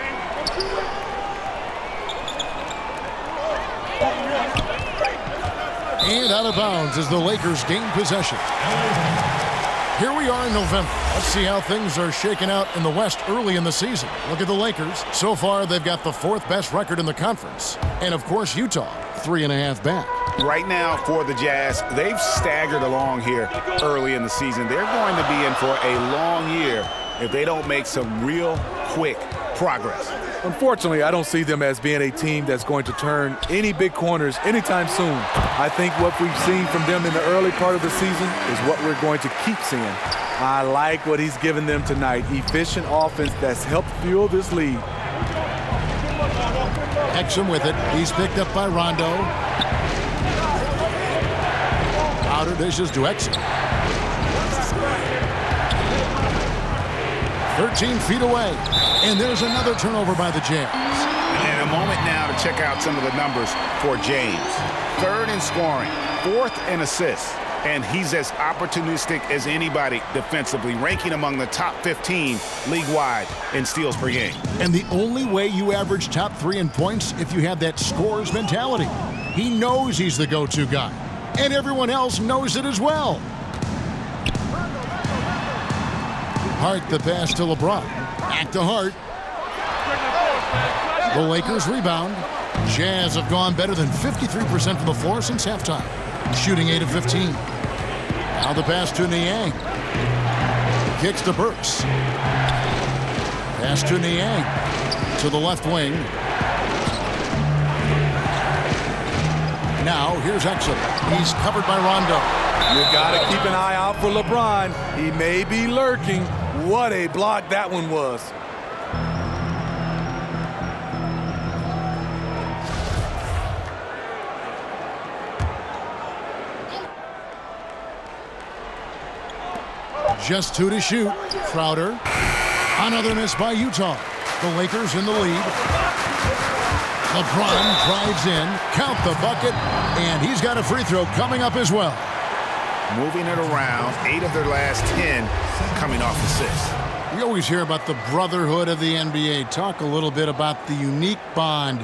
A: And out of bounds as the Lakers gain possession. Here we are in November. Let's see how things are shaking out in the West early in the season. Look at the Lakers. So far, they've got the 4th best record in the conference. And, of course, Utah, 3.5 back.
C: Right now for the Jazz, they've staggered along here early in the season. They're going to be in for a long year if they don't make some real quick progress.
B: Unfortunately, I don't see them as being a team that's going to turn any big corners anytime soon. I think what we've seen from them in the early part of the season is what we're going to keep seeing. I like what he's given them tonight. Efficient offense that's helped fuel this lead.
A: Exum with it. He's picked up by Rondo. Outer dishes to Exum. 13 feet away. And there's another turnover by the Jazz.
C: And a moment now to check out some of the numbers for James. 3rd in scoring, 4th in assists, and he's as opportunistic as anybody defensively, ranking among the top 15 league-wide in steals per game.
A: And the only way you average top 3 in points if you have that scorer's mentality. He knows he's the go-to guy, and everyone else knows it as well. Hart the pass to LeBron. Back to Hart. The Lakers rebound. Jazz have gone better than 53% from the floor since halftime, shooting 8 of 15. Now the pass to Niang. Kicks to Burks. Pass to Niang to the left wing. Now here's Exum. He's covered by Rondo.
B: You got to keep an eye out for LeBron. He may be lurking. What a block that one was.
A: Just 2 to shoot. Crowder. Another miss by Utah. The Lakers in the lead. LeBron drives in. Count the bucket. And he's got a free throw coming up as well.
C: Moving it around, 8 of their last 10 coming off assists.
A: We always hear about the brotherhood of the NBA. Talk a little bit about the unique bond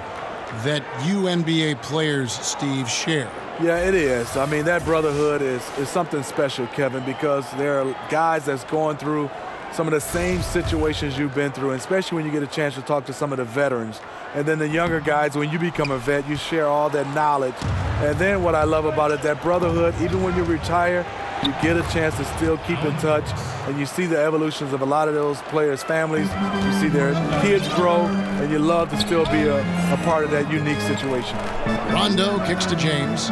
A: that you NBA players, Steve, share.
B: Yeah, it is. I mean, that brotherhood is something special, Kevin, because there are guys that's going through some of the same situations you've been through, and especially when you get a chance to talk to some of the veterans. And then the younger guys, when you become a vet, you share all that knowledge. And then what I love about it, that brotherhood, even when you retire, you get a chance to still keep in touch, and you see the evolutions of a lot of those players' families. You see their kids grow, and you love to still be a part of that unique situation.
A: Rondo kicks to James.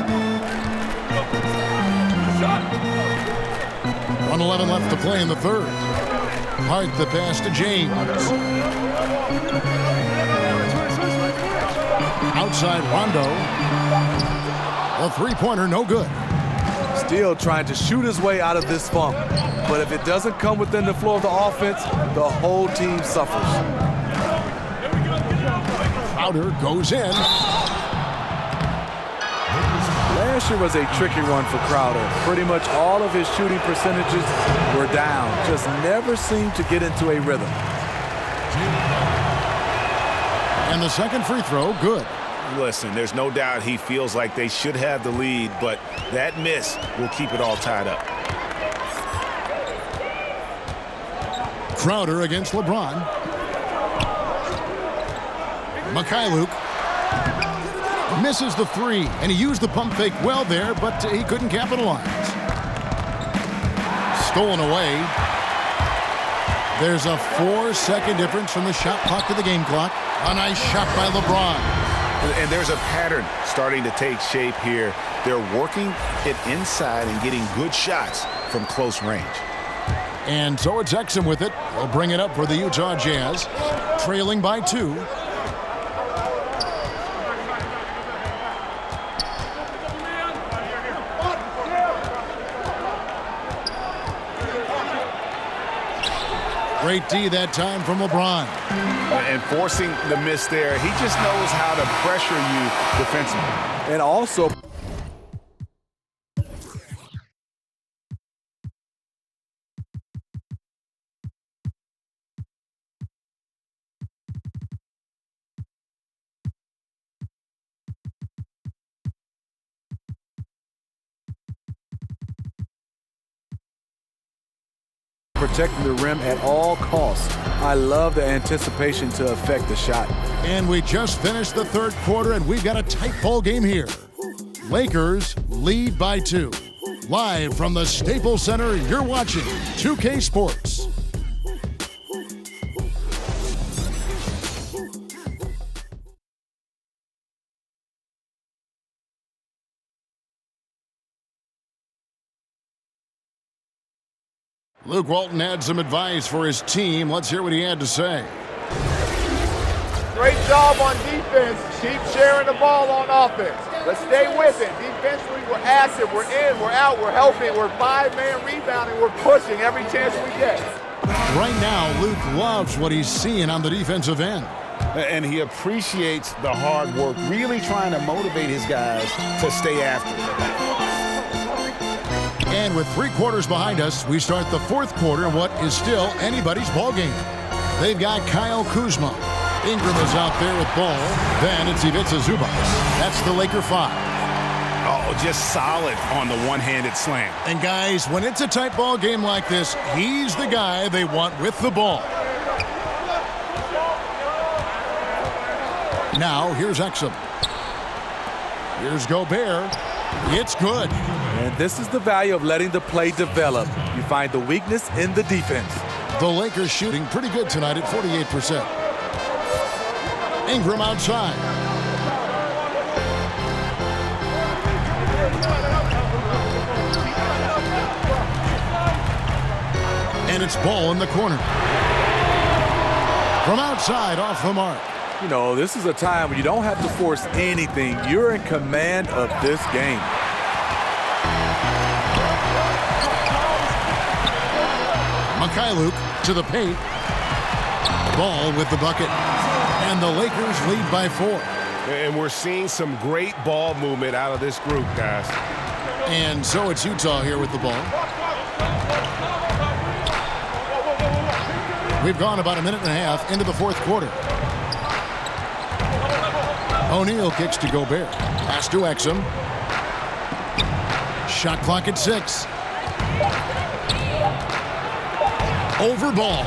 A: 1:11 left to play in the third. Hart the pass to James. Outside Rondo. A three-pointer, no good.
B: Still trying to shoot his way out of this funk. But if it doesn't come within the flow of the offense, the whole team suffers.
A: Crowder goes in.
B: Last year was a tricky one for Crowder. Pretty much all of his shooting percentages were down. Just never seemed to get into a rhythm.
A: And the second free throw, good.
C: Listen, there's no doubt he feels like they should have the lead, but that miss will keep it all tied up.
A: Crowder against LeBron. Mikhailuk misses the three, and he used the pump fake well there, but he couldn't capitalize. Stolen away. There's a 4-second difference from the shot clock to the game clock. A nice shot by LeBron.
C: And there's a pattern starting to take shape here. They're working it inside and getting good shots from close range.
A: And so it's Exum with it. They'll bring it up for the Utah Jazz, trailing by 2. Great D that time from LeBron.
C: And forcing the miss there, he just knows how to pressure you defensively.
B: And also, protecting the rim at all costs. I love the anticipation to affect the shot.
A: And we just finished the third quarter, and we've got a tight ball game here. Lakers lead by 2. Live from the Staples Center, you're watching 2K Sports. Luke Walton had some advice for his team. Let's hear what he had to say.
K: Great job on defense. Keep sharing the ball on offense. Let's stay with it. Defensively, we're active, we're in, we're out, we're helping, we're 5-man rebounding, we're pushing every chance we get.
A: Right now, Luke loves what he's seeing on the defensive end.
C: And he appreciates the hard work, really trying to motivate his guys to stay after it.
A: And with 3 quarters behind us, we start the fourth quarter in what is still anybody's ball game. They've got Kyle Kuzma. Ingram is out there with ball. Then it's Ivica Zubac. That's the Laker 5.
C: Oh, just solid on the one-handed slam.
A: And guys, when it's a tight ball game like this, he's the guy they want with the ball. Now, here's Exum. Here's Gobert. It's good.
B: And this is the value of letting the play develop. You find the weakness in the defense.
A: The Lakers shooting pretty good tonight at 48%. Ingram outside. And it's Ball in the corner. From outside, off the mark.
B: You know, this is a time when you don't have to force anything. You're in command of this game.
A: Luke to the paint. Ball with the bucket. And the Lakers lead by 4.
C: And we're seeing some great ball movement out of this group, guys.
A: And so it's Utah here with the ball. We've gone about a minute and a half into the fourth quarter. O'Neal kicks to Gobert. Pass to Exum. Shot clock at 6. Over Ball.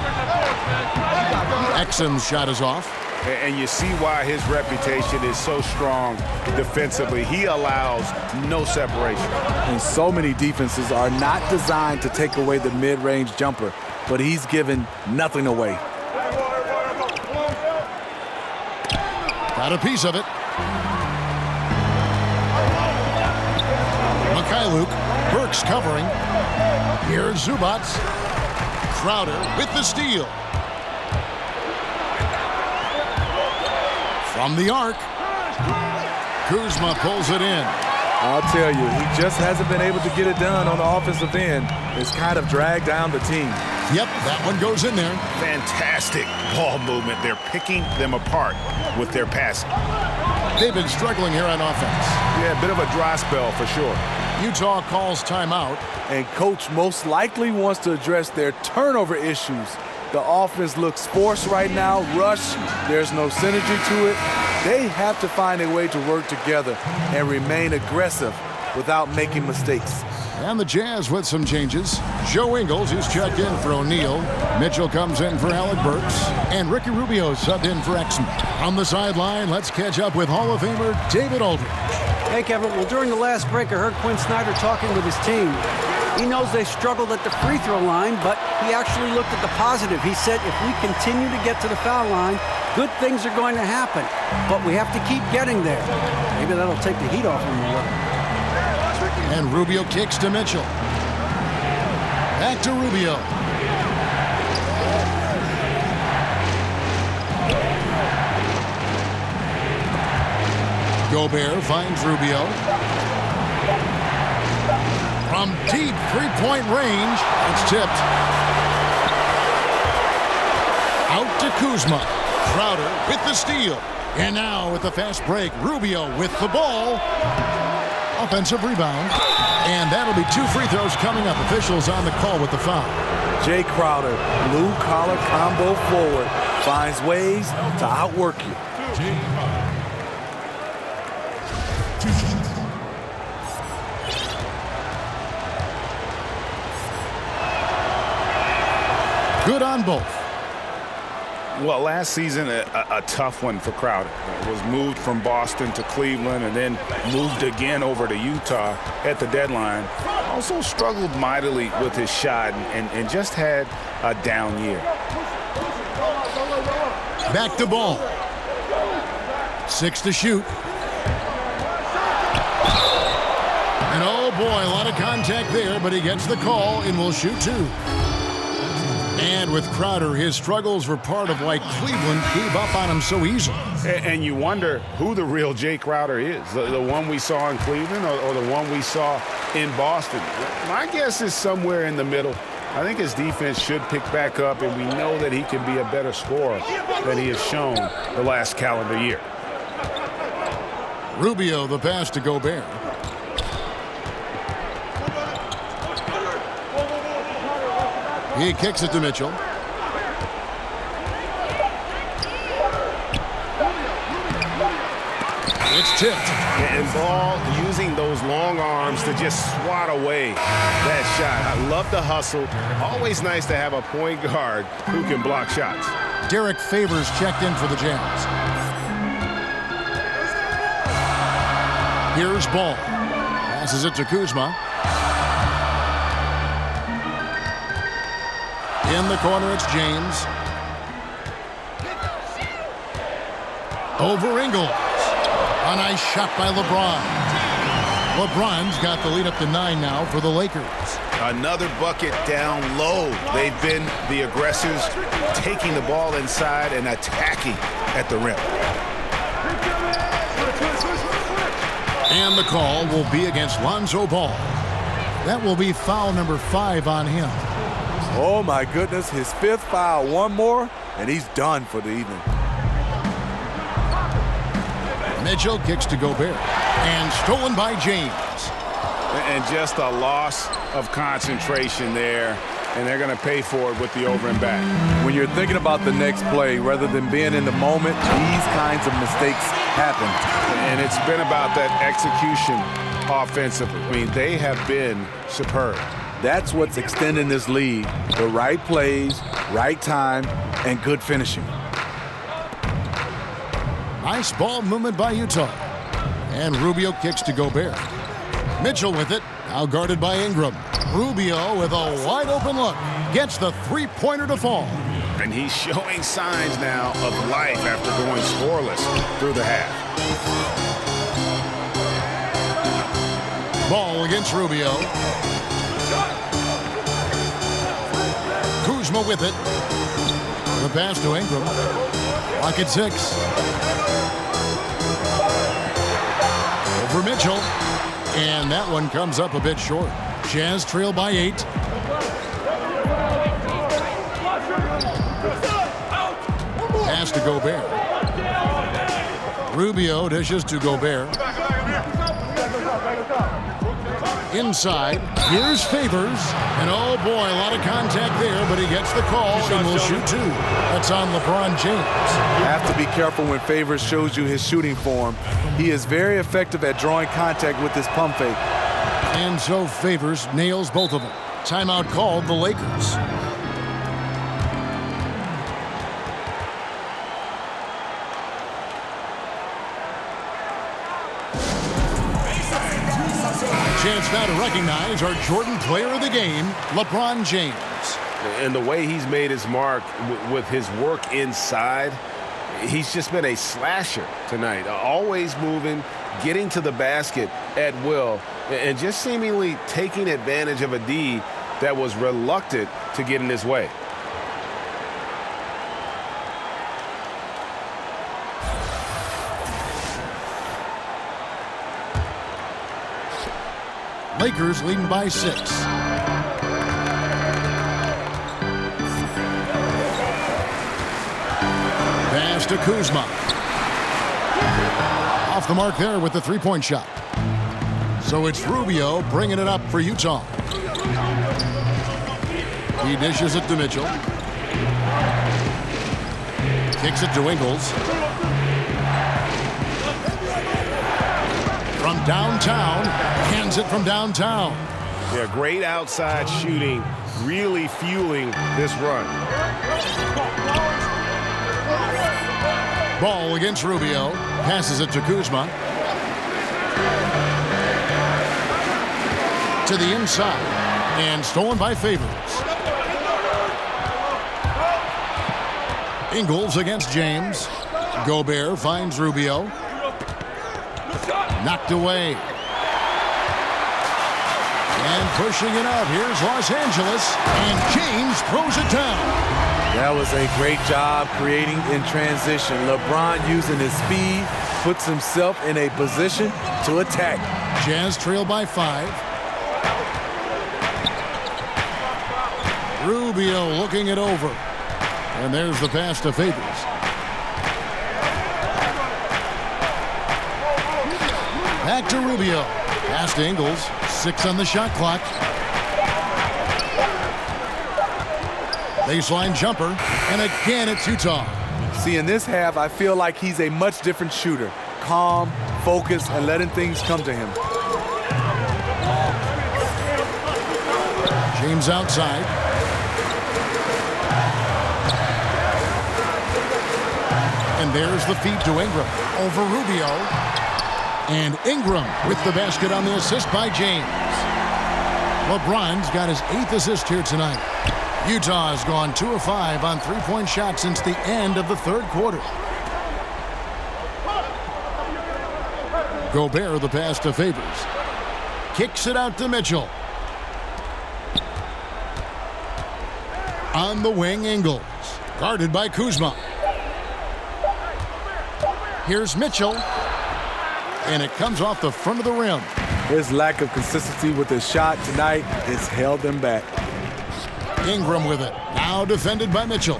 A: Exum's shot is off.
C: And you see why his reputation is so strong defensively. He allows no separation.
B: And so many defenses are not designed to take away the mid-range jumper, but he's given nothing away.
A: Got a piece of it. Luke. Burks covering. Here's Zubac. Crowder with the steal. From the arc. Kuzma pulls it in.
B: I'll tell you, he just hasn't been able to get it done on the offensive end. It's kind of dragged down the team.
A: Yep, that one goes in there.
C: Fantastic ball movement. They're picking them apart with their passing.
A: They've been struggling here on offense.
C: Yeah, a bit of a dry spell for sure.
A: Utah calls timeout.
B: And coach most likely wants to address their turnover issues. The offense looks forced right now, rush. There's no synergy to it. They have to find a way to work together and remain aggressive without making mistakes.
A: And the Jazz with some changes. Joe Ingles, who's checked in for O'Neal. Mitchell comes in for Alec Burks. And Ricky Rubio subbed in for Exum. On the sideline, let's catch up with Hall of Famer David Aldridge.
F: Hey, Kevin. Well, during the last break, I heard Quinn Snyder talking with his team. He knows they struggled at the free throw line, but he actually looked at the positive. He said, if we continue to get to the foul line, good things are going to happen. But we have to keep getting there. Maybe that'll take the heat off him a little.
A: And Rubio kicks to Mitchell. Back to Rubio. Gobert finds Rubio. From deep three-point range, it's tipped. to Kuzma. Crowder with the steal. And now with the fast break, Rubio with the ball. Offensive rebound. And that'll be 2 free throws coming up. Officials on the call with the foul.
B: Jay Crowder, blue-collar combo forward, finds ways to outwork you.
A: Good on both.
C: Well, last season, a tough one for Crowder. Was moved from Boston to Cleveland and then moved again over to Utah at the deadline. Also struggled mightily with his shot and just had a down year.
A: Back to ball. 6 to shoot. And oh boy, a lot of contact there, but he gets the call and will shoot 2. And with Crowder, his struggles were part of why Cleveland gave up on him so easily.
C: And you wonder who the real Jay Crowder is, the one we saw in Cleveland or the one we saw in Boston. My guess is somewhere in the middle. I think his defense should pick back up, and we know that he can be a better scorer than he has shown the last calendar year.
A: Rubio, the pass to Gobert. He kicks it to Mitchell. It's tipped.
C: And Ball using those long arms to just swat away that shot. I love the hustle. Always nice to have a point guard who can block shots.
A: Derek Favors checked in for the Jazz. Here's Ball. Passes it to Kuzma. In the corner, it's James. Over Ingles. A nice shot by LeBron. LeBron's got the lead up to 9 now for the Lakers.
C: Another bucket down low. They've been the aggressors, taking the ball inside and attacking at the rim.
A: And the call will be against Lonzo Ball. That will be foul number 5 on him.
B: Oh my goodness, his 5th foul. One more, and he's done for the evening.
A: Mitchell kicks to Gobert. And stolen by James.
C: And just a loss of concentration there. And they're going to pay for it with the over and back.
B: When you're thinking about the next play, rather than being in the moment, these kinds of mistakes happen.
C: And it's been about that execution offensively. I mean, they have been superb.
B: That's what's extending this league. The right plays, right time, and good finishing.
A: Nice ball movement by Utah. And Rubio kicks to Gobert. Mitchell with it, now guarded by Ingram. Rubio with a wide open look. Gets the 3-pointer to fall.
C: And he's showing signs now of life after going scoreless through the half.
A: Ball against Rubio. Kuzma with it. The pass to Ingram. Clock at 6. Over Mitchell. And that one comes up a bit short. Jazz trail by 8. Pass to Gobert. Rubio dishes to Gobert. Inside, here's Favors. And oh boy, a lot of contact there, but he gets the call and will shoot 2. That's on LeBron James.
B: You have to be careful when Favors shows you his shooting form. He is very effective at drawing contact with his pump fake.
A: And so Favors nails both of them. Timeout called the Lakers. Chance now to recognize our Jordan player of the game, LeBron James.
C: And the way he's made his mark with his work inside, he's just been a slasher tonight. Always moving, getting to the basket at will, and just seemingly taking advantage of a D that was reluctant to get in his way.
A: Lakers leading by 6. Pass to Kuzma. Off the mark there with the three-point shot. So it's Rubio bringing it up for Utah. He dishes it to Mitchell. Kicks it to Ingles. From downtown, hands it from downtown.
C: Yeah, great outside shooting, really fueling this run.
A: Ball against Rubio. Passes it to Kuzma. To the inside. And stolen by Favors. Ingles against James. Gobert finds Rubio. Knocked away. And pushing it up. Here's Los Angeles. And James throws it down.
B: That was a great job creating in transition. LeBron using his speed puts himself in a position to attack.
A: Jazz trail by 5. Rubio looking it over. And there's the pass to Favors. Back to Rubio. Pass to Ingles. 6 on the shot clock. Baseline jumper. And again, it's Utah.
B: See, in this half, I feel like he's a much different shooter. Calm, focused, and letting things come to him.
A: James outside. And there's the feed to Ingram. Over Rubio. And Ingram with the basket on the assist by James. LeBron's got his 8th assist here tonight. Utah has gone 2 of 5 on three-point shots since the end of the third quarter. Gobert the pass to Favors. Kicks it out to Mitchell. On the wing, Ingles. Guarded by Kuzma. Here's Mitchell. And it comes off the front of the rim.
B: His lack of consistency with his shot tonight has held them back.
A: Ingram with it. Now defended by Mitchell.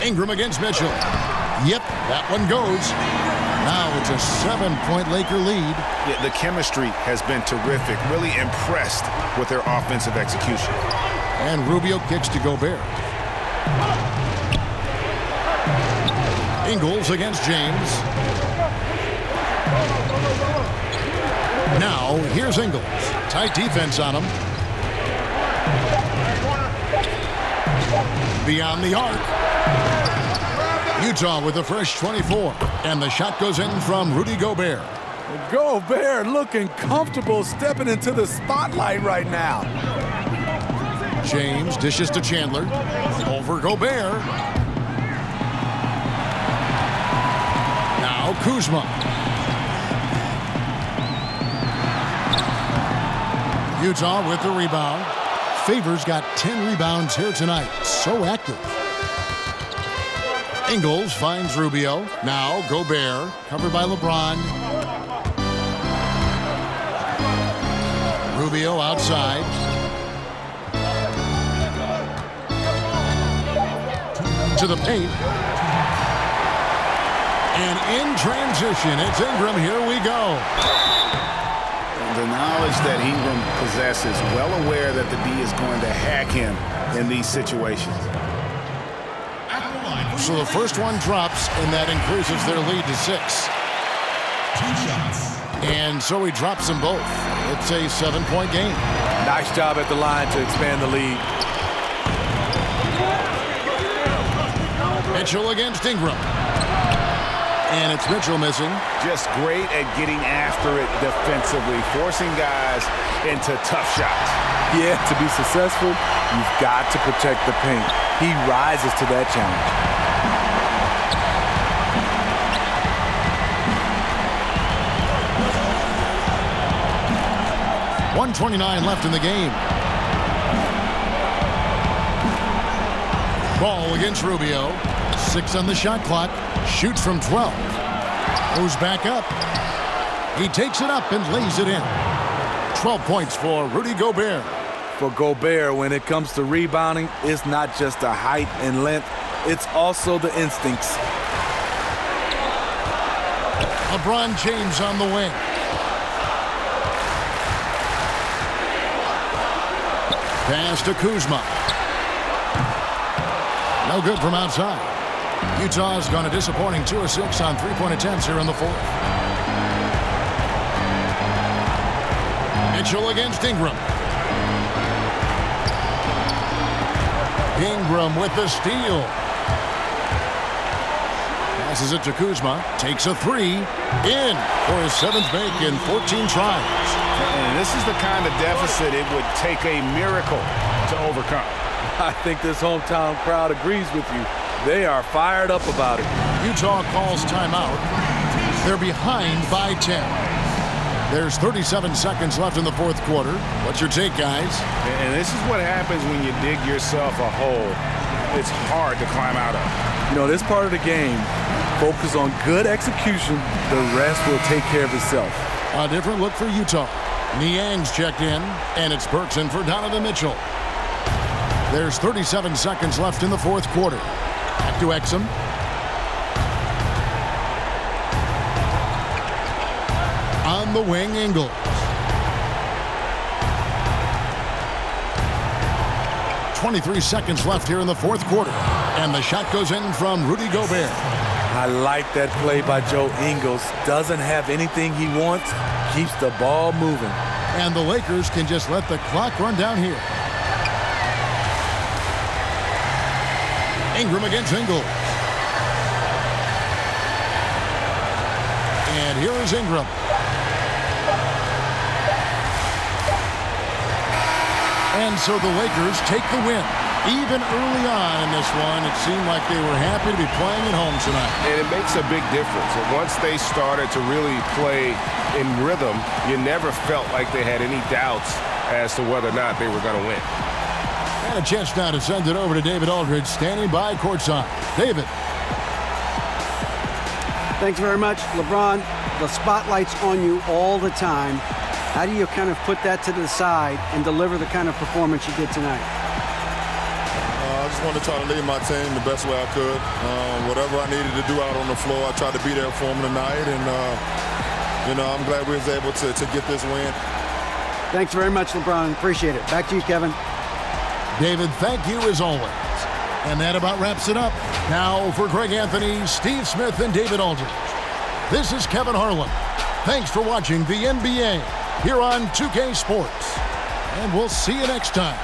A: Ingram against Mitchell. Yep, that one goes. Now it's a 7-point Laker lead.
C: Yeah, the chemistry has been terrific. Really impressed with their offensive execution.
A: And Rubio kicks to Gobert. Ingles against James. Now, here's Ingles. Tight defense on him. Beyond the arc. Utah with a fresh 24. And the shot goes in from Rudy Gobert.
B: Gobert looking comfortable stepping into the spotlight right now.
A: James dishes to Chandler. Over Gobert. Now Kuzma. Utah with the rebound. Favors got 10 rebounds here tonight. So active. Ingles finds Rubio. Now Gobert. Covered by LeBron. Rubio outside. To the paint. And in transition, it's Ingram. Here we go.
C: The knowledge that Ingram possesses, well aware that the D is going to hack him in these situations.
A: So the first one drops, and that increases their lead to 6.
G: 2 shots.
A: And so he drops them both. It's a 7-point game.
B: Nice job at the line to expand the lead.
A: Mitchell against Ingram. And it's Mitchell missing.
C: Just great at getting after it defensively, forcing guys into tough shots.
B: Yeah, to be successful, you've got to protect the paint. He rises to that challenge.
A: .129 left in the game. Ball against Rubio. 6 on the shot clock. Shoots from 12. Goes back up. He takes it up and lays it in. 12 points for Rudy Gobert.
B: for Gobert when it comes to rebounding. It's not just the height and length, it's also the instincts.
A: LeBron James on the wing. Pass to Kuzma. No good from outside. Utah's gone a disappointing 2 of 6 on three-point attempts here in the fourth. Mitchell against Ingram. Ingram with the steal. Passes it to Kuzma. Takes a three. In for his 7th make in 14 tries.
C: And this is the kind of deficit it would take a miracle to overcome.
B: I think this hometown crowd agrees with you. They are fired up about it.
A: Utah calls timeout. They're behind by 10. There's 37 seconds left in the fourth quarter. What's your take, guys?
C: And this is what happens when you dig yourself a hole. It's hard to climb out of.
B: You know, this part of the game, focus on good execution. The rest will take care of itself.
A: A different look for Utah. Niang's checked in, and it's Bergson for Donovan Mitchell. There's 37 seconds left in the fourth quarter. Back to Exum. On the wing, Ingles. .23 seconds left here in the fourth quarter. And the shot goes in from Rudy Gobert.
B: I like that play by Joe Ingles. Doesn't have anything he wants. Keeps the ball moving.
A: And the Lakers can just let the clock run down here. Ingram against Ingles. And here is Ingram. And so the Lakers take the win. Even early on in this one, it seemed like they were happy to be playing at home tonight.
C: And it makes a big difference. And once they started to really play in rhythm, you never felt like they had any doubts as to whether or not they were going to win.
A: And a chance now to send it over to David Aldridge, standing by courtside. David.
F: Thanks very much, LeBron. The spotlight's on you all the time. How do you kind of put that to the side and deliver the kind of performance you did tonight?
J: I just wanted to try to lead my team the best way I could. Whatever I needed to do out on the floor, I tried to be there for them tonight. And, I'm glad we was able to get this win.
F: Thanks very much, LeBron. Appreciate it. Back to you, Kevin.
A: David, thank you as always. And that about wraps it up. Now for Greg Anthony, Steve Smith, and David Aldridge. This is Kevin Harlan. Thanks for watching the NBA here on 2K Sports. And we'll see you next time.